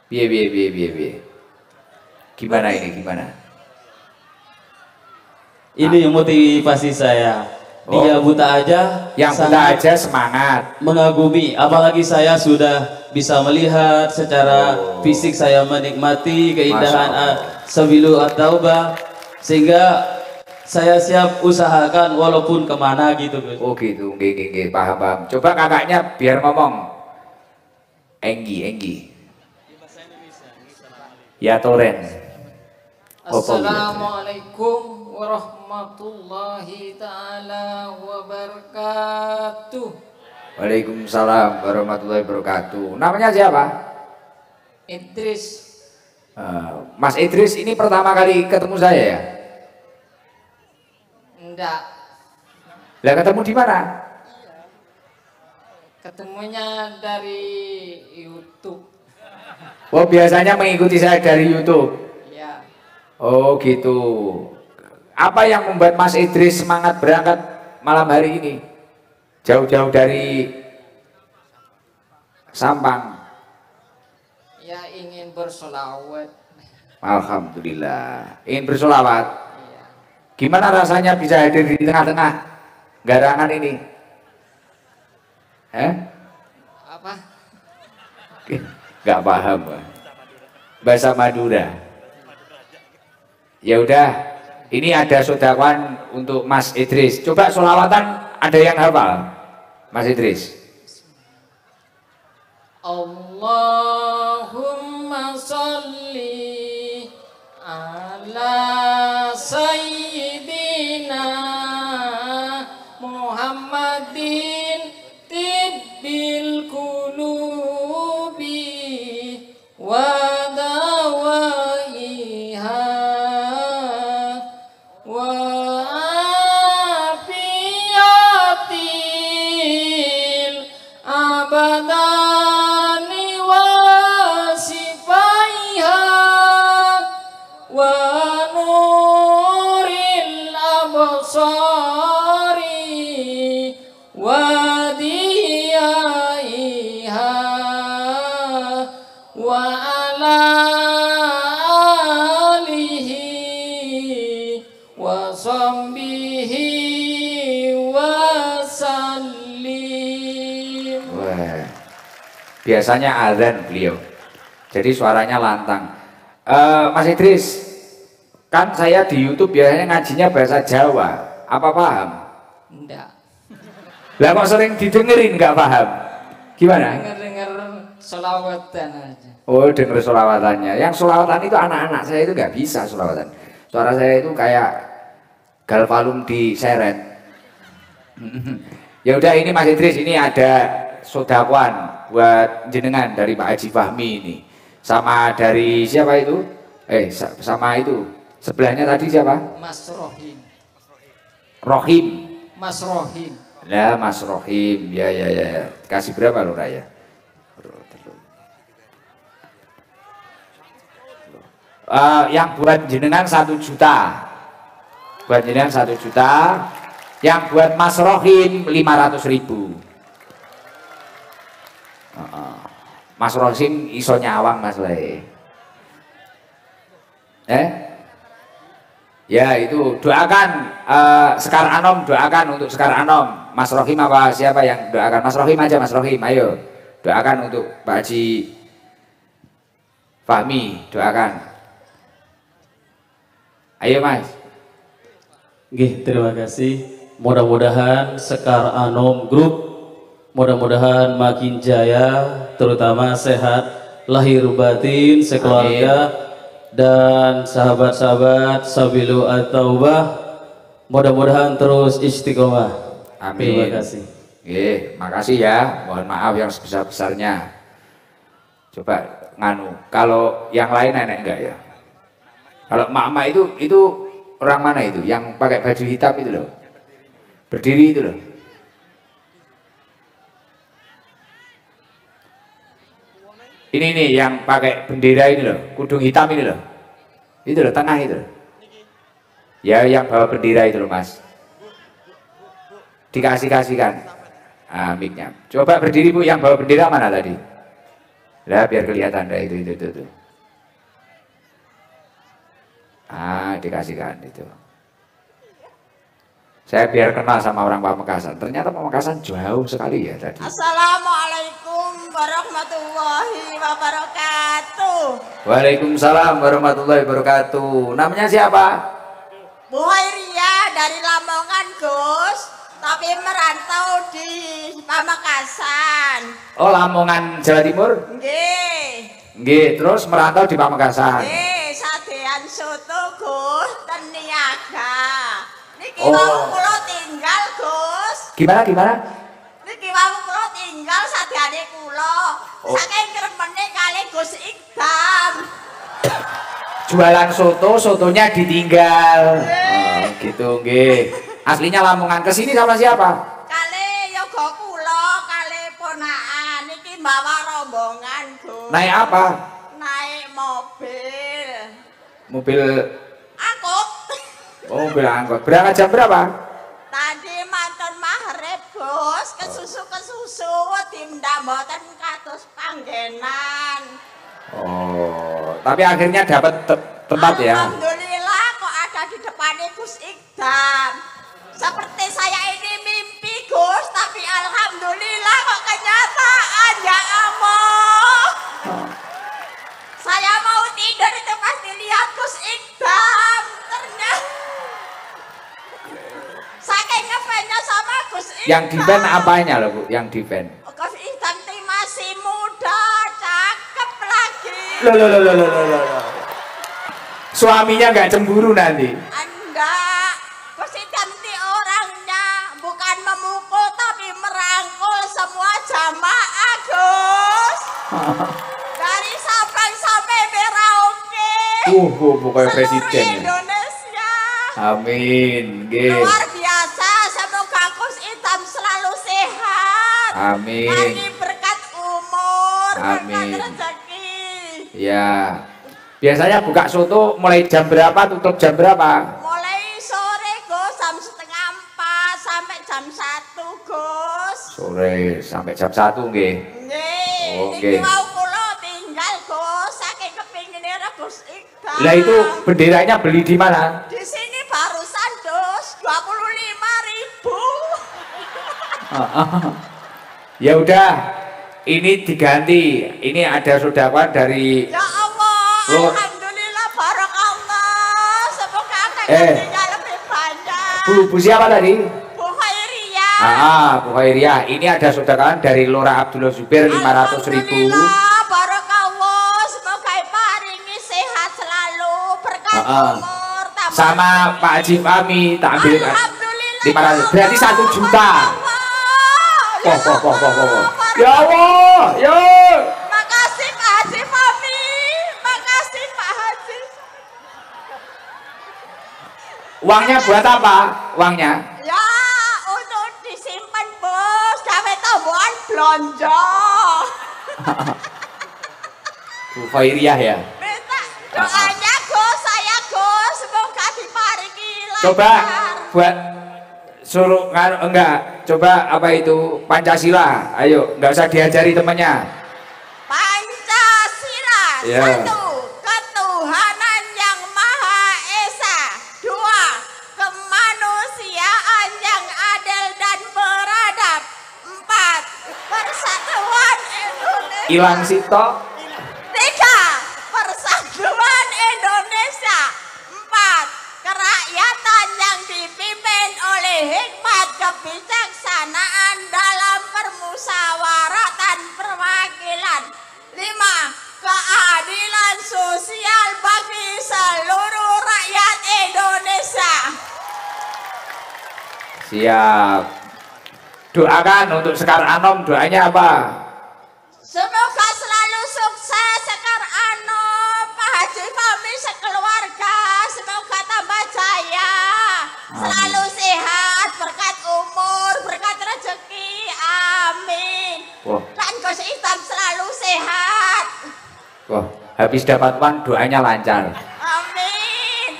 [SPEAKER 1] Biye. Gimana ini?
[SPEAKER 2] Ini motivasi saya. Dia buta aja,
[SPEAKER 1] yang buta aja semangat,
[SPEAKER 2] mengagumi. Apalagi saya sudah bisa melihat secara fisik, saya menikmati keindahan Sabilu At-Taubah, sehingga saya siap usahakan walaupun kemana gitu, Gus.
[SPEAKER 1] Oh gitu, nggih, paham. Coba kakaknya biar ngomong. Enggi. Ya Toren.
[SPEAKER 3] Assalamualaikum warahmatullahi ta'ala wabarakatuh.
[SPEAKER 1] Waalaikumsalam warahmatullahi wabarakatuh. Namanya siapa?
[SPEAKER 3] Idris.
[SPEAKER 1] Mas Idris ini pertama kali ketemu saya ya?
[SPEAKER 3] Enggak.
[SPEAKER 1] Lah ketemu di mana?
[SPEAKER 3] Ketemunya dari YouTube.
[SPEAKER 1] Oh biasanya mengikuti saya dari YouTube.
[SPEAKER 3] Ya.
[SPEAKER 1] Oh gitu. Apa yang membuat Mas Idris semangat berangkat malam hari ini? Jauh-jauh dari Sampang.
[SPEAKER 3] Ya ingin bersolawat.
[SPEAKER 1] Alhamdulillah. Ingin bersolawat.
[SPEAKER 3] Ya.
[SPEAKER 1] Gimana rasanya bisa hadir di tengah-tengah garangan ini?
[SPEAKER 3] Apa?
[SPEAKER 1] Gak paham. Bahasa Madura. Ya udah, ini ada sodawan untuk Mas Idris. Coba solawatan ada yang hafal, Mas Idris.
[SPEAKER 3] Allahumma sholli ala sayyidina Muhammadin tibbil qulubi wa dawaiha wa afiyatil abadani wa sifaiha wa nuril absari wa diyaiha wa ala alihi wa sahbihi wa sallim.
[SPEAKER 1] Wah, biasanya azan beliau, jadi suaranya lantang. Mas Idris, kan saya di YouTube biasanya ngajinya bahasa Jawa, apa paham?
[SPEAKER 3] Enggak.
[SPEAKER 1] Lah kok sering didengerin nggak paham? Gimana?
[SPEAKER 3] Dengar-dengar selawatan aja.
[SPEAKER 1] Oh denger solawatannya. Yang solawatan itu anak-anak saya itu nggak bisa solawatan. Suara saya itu kayak galvalum di seret. Ya udah ini Mas Idris, ini ada sodawan buat jenengan dari Pak Haji Fahmi ini. Sama dari siapa itu? Sama itu. Sebelahnya tadi siapa?
[SPEAKER 3] Mas Rohim.
[SPEAKER 1] Rohim.
[SPEAKER 3] Mas Rohim.
[SPEAKER 1] Lah Mas Rohim. Ya. Kasih berapa lo Raya? Yang buat jenengan 1 juta. Buat jenengan 1 juta. Yang buat Mas Rohim 500.000. Mas Rohim iso nyawang Mas Le. Ya itu doakan Sekar Anom, doakan untuk Sekar Anom. Mas Rohim apa siapa yang doakan? Mas Rohim aja, Mas Rohim, ayo doakan untuk Pak Haji Fahmi, doakan. Ayo Mas.
[SPEAKER 2] Nggih, terima kasih. Mudah-mudahan Sekar Anom Group mudah-mudahan makin jaya, terutama sehat lahir batin sekeluarga. Amin. Dan sahabat-sahabat Sabilu At-Taubah mudah-mudahan terus istiqomah.
[SPEAKER 1] Amin.
[SPEAKER 2] Terima kasih.
[SPEAKER 1] Makasih ya. Mohon maaf yang sebesar-besarnya. Coba nganu. Kalau yang lain enak enggak ya? Kalau mak-mak itu orang mana itu? Yang pakai baju hitam itu loh. Berdiri itu loh. Ini nih yang pakai bendera ini loh, kudung hitam ini loh. Itu loh, tengah itu loh. Ya yang bawa bendera itu loh Mas. Dikasihkan mic-nya. Coba berdiri Bu, yang bawa bendera mana tadi? Lah biar kelihatan dah itu. Dikasihkan itu. Saya biar kenal sama orang Pamekasan. Ternyata Pamekasan jauh sekali ya tadi.
[SPEAKER 4] Assalamualaikum warahmatullahi wabarakatuh.
[SPEAKER 1] Waalaikumsalam warahmatullahi wabarakatuh. Namanya siapa?
[SPEAKER 4] Bu Hairia dari Lamongan, Gus. Tapi merantau di Pamekasan.
[SPEAKER 1] Oh, Lamongan Jawa Timur?
[SPEAKER 4] Nggih.
[SPEAKER 1] Nggih, terus merantau di Pamekasan.
[SPEAKER 4] Nggih, sadean soto, Gus, ten Niaga. Niki
[SPEAKER 1] Oh.
[SPEAKER 4] wau kula tinggal, Gus.
[SPEAKER 1] Gimana?
[SPEAKER 4] Niki wau kula tinggal sadeane kula.
[SPEAKER 1] Oh.
[SPEAKER 4] Saking kremene kali Gus Ikdam.
[SPEAKER 1] Jualan soto, sotonya ditinggal. Oh, gitu, nggih. Aslinya Lamongan. Kesini sama siapa?
[SPEAKER 4] Kali yoga kula, kali ponakan niki bawa rombongan, Gus.
[SPEAKER 1] Naik apa?
[SPEAKER 4] Naik mobil.
[SPEAKER 1] Mobil.
[SPEAKER 4] Angkut.
[SPEAKER 1] Oh, mobil angkot. Berangkat jam berapa?
[SPEAKER 4] Tadi mantan maghrib, Gus, kesusu timda mboten kados panggenan.
[SPEAKER 1] Oh, tapi akhirnya dapat tempat ya.
[SPEAKER 4] Alhamdulillah kok ada di depannya Gus Ikdam. Seperti saya ini mimpi, Gus, tapi alhamdulillah kok kenyataan ya Allah. Saya mau tidur itu pasti lihat Gus Ikdam. Ternyata saking ngefansnya sama Gus Ikdam.
[SPEAKER 1] Yang di van apanya loh, Bu? Yang di van.
[SPEAKER 4] Gus Ikdam itu masih muda, cakep lagi.
[SPEAKER 1] Loh. Suaminya nggak cemburu nanti.
[SPEAKER 4] Enggak, Gus Ikdam itu orangnya bukan memukul tapi merangkul semua jamaah, Gus. Dari Sabang sampai Merauke.
[SPEAKER 1] Pokoknya
[SPEAKER 4] Seluruh
[SPEAKER 1] presiden.
[SPEAKER 4] Indonesia.
[SPEAKER 1] Amin, nggih.
[SPEAKER 4] Luar biasa, semoga Gus Ikdam selalu sehat.
[SPEAKER 1] Amin.
[SPEAKER 4] Bagi berkat umur,
[SPEAKER 1] Amin.
[SPEAKER 4] berkat rezeki.
[SPEAKER 1] Ya. Biasanya buka soto mulai jam berapa, tutup jam berapa?
[SPEAKER 4] Mulai sore, Gus, jam setengah 4 sampai jam 1, Gus.
[SPEAKER 1] Sore sampai jam 1 nggih.
[SPEAKER 4] Nggih,
[SPEAKER 1] Oke.
[SPEAKER 4] niki mau kula tinggal, Gus, saking kepingine Gus Ikdam.
[SPEAKER 1] Lah itu benderanya beli di mana?
[SPEAKER 4] Di sini barusan, Gus, 25.000.
[SPEAKER 1] Ya udah, ini diganti. Ini ada sodakoan dari
[SPEAKER 4] Ya Allah,
[SPEAKER 1] Loh.
[SPEAKER 4] alhamdulillah, barakallah. Semoga akan
[SPEAKER 1] Eh.
[SPEAKER 4] rezekinya lebih banyak.
[SPEAKER 1] Bu siapa tadi?
[SPEAKER 4] Bu Khairiyah.
[SPEAKER 1] Bu Khairiyah. Ini ada sodakoan dari Lora Abdullah Zubir 500.000.
[SPEAKER 4] Alhamdulillah, barakallah. Semoga paringi sehat selalu, berkat umur, tambah
[SPEAKER 1] Sama
[SPEAKER 4] rezeki.
[SPEAKER 1] Pak Haji Fahmi tak ambil
[SPEAKER 4] Alhamdulillah.
[SPEAKER 1] 500. Berarti 1 juta.
[SPEAKER 4] Ya
[SPEAKER 1] Poh.
[SPEAKER 4] Allah,
[SPEAKER 1] Ya Allah, ya.
[SPEAKER 4] makasih Pak Haji Fahmi. Makasih Pak Haji.
[SPEAKER 1] Uangnya buat apa? Uangnya?
[SPEAKER 4] Ya, untuk disimpan, Bos. Gawe tambahan belanja.
[SPEAKER 1] Bu Khairiyah ya.
[SPEAKER 4] Minta doanya, Gus. Saya, Gus. Semoga diparingi lancar.
[SPEAKER 1] Coba buat suruh enggak, coba apa itu Pancasila. Ayo, enggak usah diajari temannya.
[SPEAKER 4] Pancasila.
[SPEAKER 1] Ya.
[SPEAKER 4] 1. Ketuhanan yang Maha Esa. 2. Kemanusiaan yang adil dan beradab. 4. Persatuan Indonesia.
[SPEAKER 1] Hilang Sito.
[SPEAKER 4] 3. Persatuan Indonesia. 4. Kerakyatan yang dipimpin oleh hikmat kebijaksanaan dalam permusyawaratan perwakilan. 5. Keadilan sosial bagi seluruh rakyat Indonesia.
[SPEAKER 1] Siap. Doakan untuk Sekar Anom, doanya apa?
[SPEAKER 4] Semoga selalu sukses Sekar Anom, Pak Haji Fahmi sekeluarga. Semoga tambah jaya, selalu sehat, berkat umur, berkat rezeki. Amin.
[SPEAKER 1] Wah,
[SPEAKER 4] Dan Gus Ikdam selalu sehat.
[SPEAKER 1] habis dapat uang doanya lancar.
[SPEAKER 4] Amin.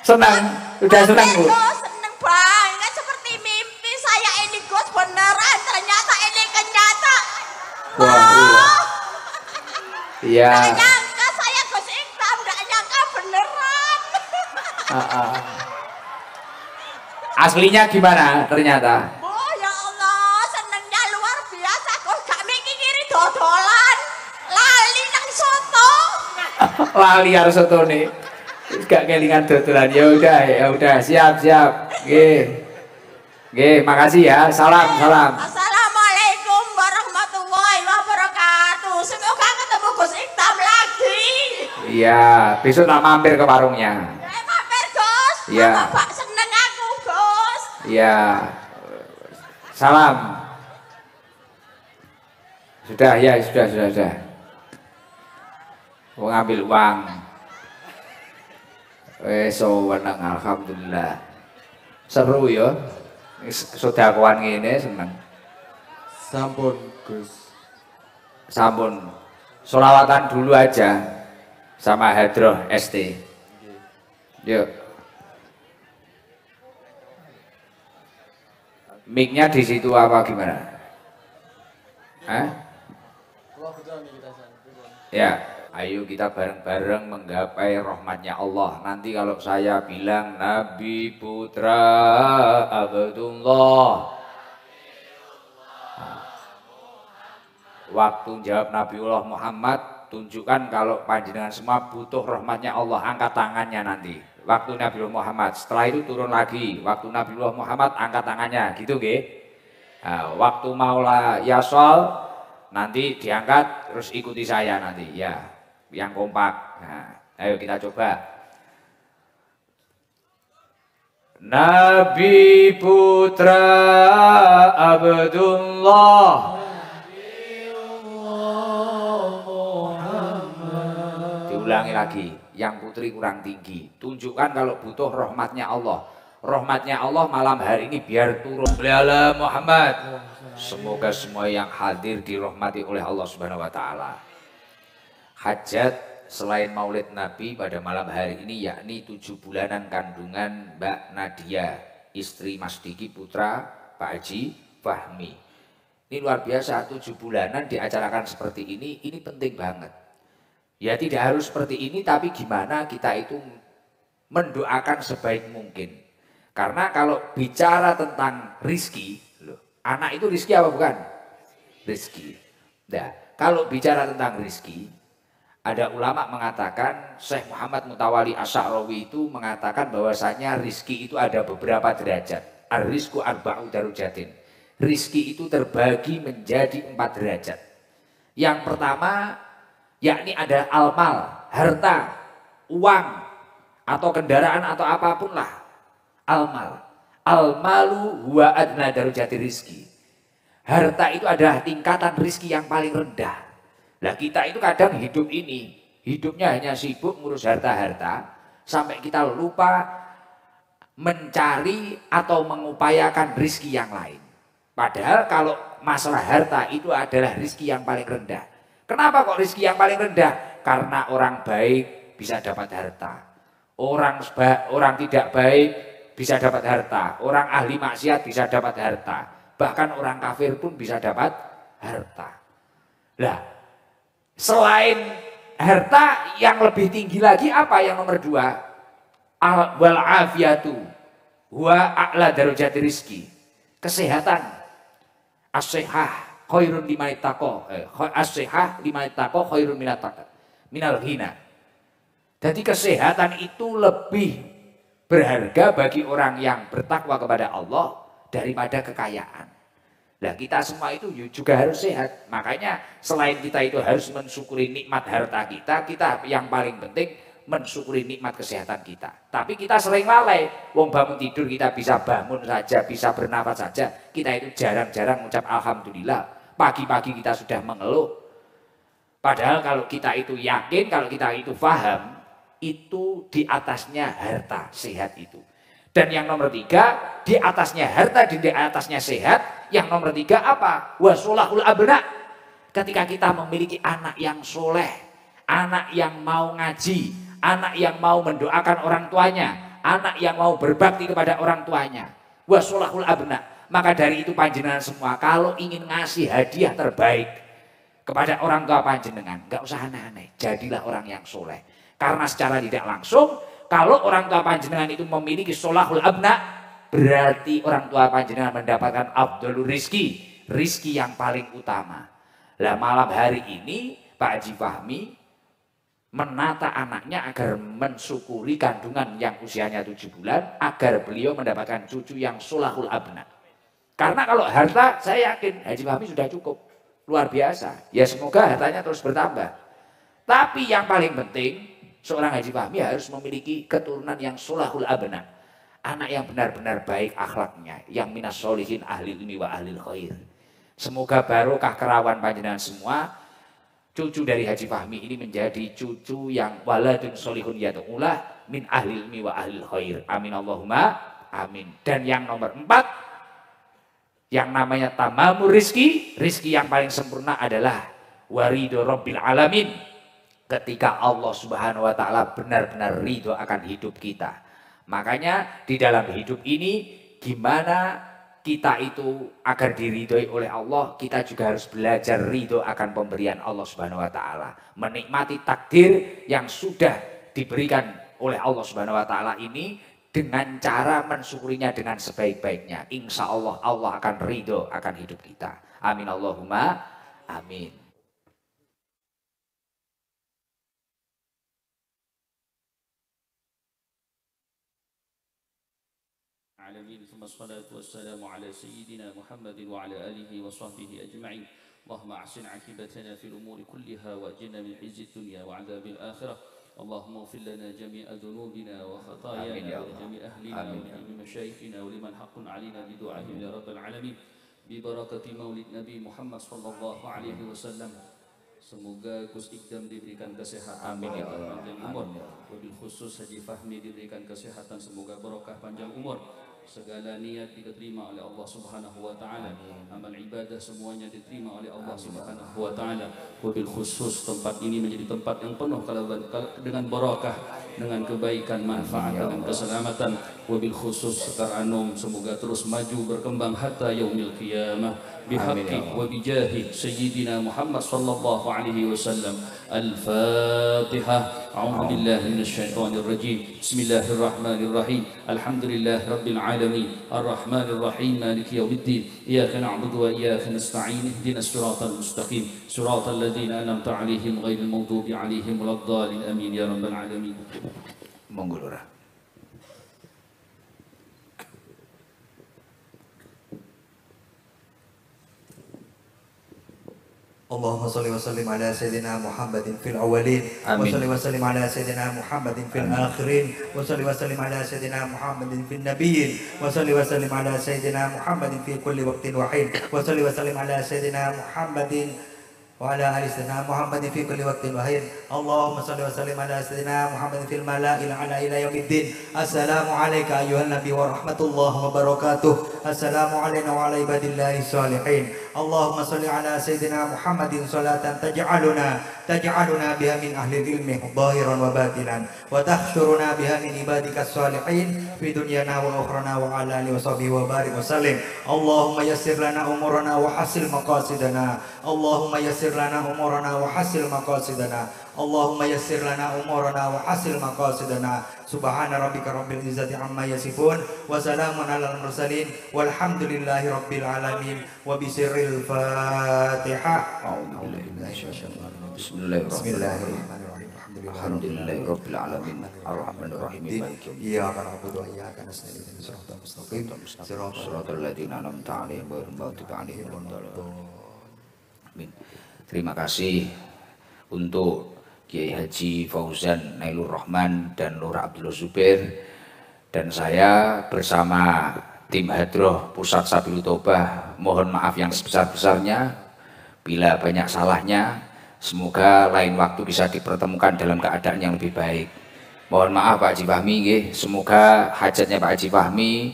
[SPEAKER 1] Senang, udah senang Bu.
[SPEAKER 4] Gus, seneng banget, seperti mimpi saya ini, Gus, beneran. Ternyata ini kenyataan.
[SPEAKER 1] Wah, iya.
[SPEAKER 4] Nggak nyangka saya Gus Ikdam, nggak nyangka beneran.
[SPEAKER 1] Aslinya gimana ternyata?
[SPEAKER 4] Oh ya Allah, senengnya luar biasa. Kok gak mikiri dodolan. Lali nang soto.
[SPEAKER 1] Lali harus soto nih. Gak kelingan dodolan. Ya udah, siap. Nggih, makasih ya. Salam.
[SPEAKER 4] Assalamualaikum warahmatullahi wabarakatuh. Semoga ketemu Gus Ikdam lagi.
[SPEAKER 1] Iya, besok tak mampir ke warungnya.
[SPEAKER 4] Mampir Gus.
[SPEAKER 1] Iya.
[SPEAKER 4] Bapak seneng aku Gus.
[SPEAKER 1] Iya. Salam. Sudah. Mau ngambil uang. Wenang, alhamdulillah. Seru ya. Sedekawan ngene seneng.
[SPEAKER 5] Sampun Gus.
[SPEAKER 1] Sampun. Sholawatan dulu aja sama Hadroh ST. Yuk. Mic-nya di situ apa gimana? Hah? Ya, ayo kita bareng-bareng menggapai rahmatnya Allah. Nanti kalau saya bilang Nabi Putra Abdullah, waktu jawab Nabiullah Muhammad, tunjukkan kalau panjenengan semua butuh rahmatnya Allah, angkat tangannya nanti. Waktu Nabiullah Muhammad, setelah itu turun lagi. Waktu Nabiullah Muhammad, angkat tangannya, gitu nggih. Nah, waktu Maula Yasol, nanti diangkat, terus ikuti saya nanti, ya, yang kompak. Nah, ayo kita coba. Nabi Putra Abdullah. Diulangi lagi, yang putri kurang tinggi. Tunjukkan kalau butuh rahmatnya Allah. Rahmatnya Allah malam hari ini biar turun. Ala Muhammad. Semoga semua yang hadir dirahmati oleh Allah Subhanahu wa taala. Hajat selain Maulid Nabi pada malam hari ini yakni 7 bulanan kandungan Mbak Nadia, istri Mas Diki putra Pak Haji Fahmi. Ini luar biasa, 7 bulanan diacarakan seperti ini penting banget. Ya tidak harus seperti ini, tapi gimana kita itu mendoakan sebaik mungkin. Karena kalau bicara tentang rizki, loh, anak itu rizki apa bukan? Rizki. Nah, kalau bicara tentang rizki, ada ulama mengatakan, Syekh Muhammad Mutawali Asy'arawi itu mengatakan bahwasanya rizki itu ada beberapa derajat. Ar-rizku arba'u darujatin. Rizki itu terbagi menjadi 4 derajat. Yang pertama, yakni ada almal, harta, uang, atau kendaraan atau apapun lah. Almal. Almalu huwa adna darujati rizki. Harta itu adalah tingkatan rizki yang paling rendah. Nah kita itu kadang hidup ini, hidupnya hanya sibuk ngurus harta-harta, sampai kita lupa mencari atau mengupayakan rizki yang lain. Padahal kalau masalah harta itu adalah rizki yang paling rendah. Kenapa kok rizki yang paling rendah? Karena orang baik bisa dapat harta. Orang tidak baik bisa dapat harta. Orang ahli maksiat bisa dapat harta. Bahkan orang kafir pun bisa dapat harta. Nah, selain harta yang lebih tinggi lagi apa yang nomor 2? Wal afiyatu wa a'la darajati rizki. Kesehatan. As-sihah khairun liman ittaqa. As-sihah liman ittaqa khairun minal ghina. Jadi kesehatan itu lebih berharga bagi orang yang bertakwa kepada Allah daripada kekayaan. Nah kita semua itu juga harus sehat. Makanya selain kita itu harus mensyukuri nikmat harta kita yang paling penting mensyukuri nikmat kesehatan kita. Tapi kita sering lalai. Wong bangun tidur kita bisa bangun saja, bisa bernafas saja. Kita itu jarang-jarang mengucap alhamdulillah. Pagi-pagi kita sudah mengeluh. Padahal kalau kita itu yakin, kalau kita itu paham, itu di atasnya harta sehat itu. Dan yang nomor 3, di atasnya harta dan di atasnya sehat. Yang nomor 3 apa? Wasolahul abna. Ketika kita memiliki anak yang soleh, anak yang mau ngaji, anak yang mau mendoakan orang tuanya, anak yang mau berbakti kepada orang tuanya. Wasolahul abna. Maka dari itu panjenengan semua kalau ingin ngasih hadiah terbaik kepada orang tua panjenengan, nggak usah aneh-aneh, jadilah orang yang soleh. Karena secara tidak langsung, kalau orang tua panjenengan itu memiliki solahul abna, berarti orang tua panjenengan mendapatkan afdhalur rizki, rizki yang paling utama. Lah malam hari ini Pak Haji Fahmi menata anaknya agar mensyukuri kandungan yang usianya 7 bulan, agar beliau mendapatkan cucu yang sulahul abna. Karena kalau harta, saya yakin Haji Fahmi sudah cukup, luar biasa. Ya semoga hartanya terus bertambah. Tapi yang paling penting, seorang Haji Fahmi harus memiliki keturunan yang sulahul abna. Anak yang benar-benar baik akhlaknya, yang minas solihin ahli ilmi wa ahlil khair. Semoga barokah kerawan panjenengan semua. Cucu dari Haji Fahmi ini menjadi cucu yang waladun solihun yad'ulah min ahli ilmi wa ahlil khair. Amin Allahumma amin. Dan yang nomor 4, yang namanya tamamur rizki, rizki yang paling sempurna adalah warido rabbil alamin. Ketika Allah subhanahu wa ta'ala benar-benar ridho akan hidup kita. Makanya di dalam hidup ini gimana kita itu agar diridhoi oleh Allah, kita juga harus belajar ridho akan pemberian Allah Subhanahu wa taala. Menikmati takdir yang sudah diberikan oleh Allah Subhanahu wa taala ini dengan cara mensyukurinya dengan sebaik-baiknya. Insya Allah Allah akan ridho akan hidup kita. Amin Allahumma amin.
[SPEAKER 2] العالمين ثم الصلاة والسلام على سيدنا محمد وعلى آله وصحبه أجمعين. اللهم أحسن عاقبتنا في الأمور كلها وأجرنا من خزي الدنيا وعذاب الآخرة. اللهم اغفر لنا جميع ذنوبنا وخطايانا ولجميع أهلنا ولجميع مشايخنا ولمن حق علينا بدعائهم يا رب العالمين ببركة مولد نبي محمد صلى الله عليه وسلم. Semoga Gus Ikdam diberikan kesehatan,
[SPEAKER 1] amin ya Allah,
[SPEAKER 2] panjang umur. Wabil khusus Haji Fahmi diberikan kesehatan, semoga barokah panjang umur. Segala niat diterima oleh Allah Subhanahu wa taala. Amal ibadah semuanya diterima oleh Allah Subhanahu wa taala. Wabil khusus tempat ini menjadi tempat yang penuh dengan barokah, dengan kebaikan, manfaat, dengan keselamatan. Wabil khusus Sekar Anum semoga terus maju berkembang hatta yaumil qiyamah. Bihaqqi wa bijahi Sayyidina Muhammad sallallahu alaihi wasallam. Al-Fatihah. A'udzu billahi minasy syaithanir rajim. Bismillahirrahmanirrahim. Alhamdulillahi rabbil alamin. Arrahmanir rahim. Maliki yaumiddin. Iyyaka na'budu wa iyyaka nasta'in. Ihdinas siratal mustaqim. Siratal ladzina an'amta 'alaihim ghairil maghdubi 'alaihim waladdallin. Amin ya rabbal alamin.
[SPEAKER 1] Monggo Lurah.
[SPEAKER 6] اللهم صل وسلم على سيدنا محمد في الأولين وصل وسلم على سيدنا محمد في الآخرين وصل وسلم على سيدنا محمد في النبيين وصل وسلم على سيدنا محمد في كل وقت وحين وصل وسلم على سيدنا محمد وعلى آل سيدنا محمد في كل وقت وحين. اللهم صل وسلم على سيدنا محمد في الملأ الأعلى إلى يوم الدين. السلام عليك أيها النبي ورحمة الله وبركاته. السلام علينا وعلى عباد الله الصالحين. اللهم صل على سيدنا محمد صلاة تجعلنا بها من أهل العلم ظاهرا وباطنا وتحشرنا بها من عبادك الصالحين في دنيانا وأخرنا وعلى آله وصحبه وبارك وسلم. اللهم يسر لنا أمورنا وحسن مقاصدنا. اللهم يسر لنا أمورنا وحسن مقاصدنا. اللهم يسر لنا أمورنا وحسن مقاصدنا. سبحان ربك رب العزة عما يصفون وسلام على المرسلين والحمد لله رب العالمين. وبسر الفاتحة.
[SPEAKER 1] بسم الله الرحمن الرحيم. الحمد لله رب العالمين الرحمن الرحيم
[SPEAKER 6] إياك نعبد وإياك نستعين اهدنا الصراط المستقيم
[SPEAKER 1] صراط الذين أنعمت عليهم غير المغضوب عليهم ولا الضالين. Terima kasih untuk Kiai Haji Fauzan Nailur Rahman dan Lurah Abdullah Zubair, dan saya bersama tim Hadroh Pusat Sabilul Taubah mohon maaf yang sebesar-besarnya bila banyak salahnya. Semoga lain waktu bisa dipertemukan dalam keadaan yang lebih baik. Mohon maaf Pak Haji Fahmi, semoga hajatnya Pak Haji Fahmi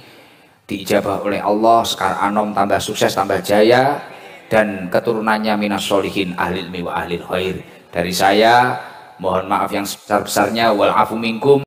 [SPEAKER 1] diijabah oleh Allah, Sekar Anom tambah sukses tambah jaya, dan keturunannya minas solihin ahli ilmi wa ahlil khair. Dari saya mohon maaf yang sebesar-besarnya, wal afu minkum.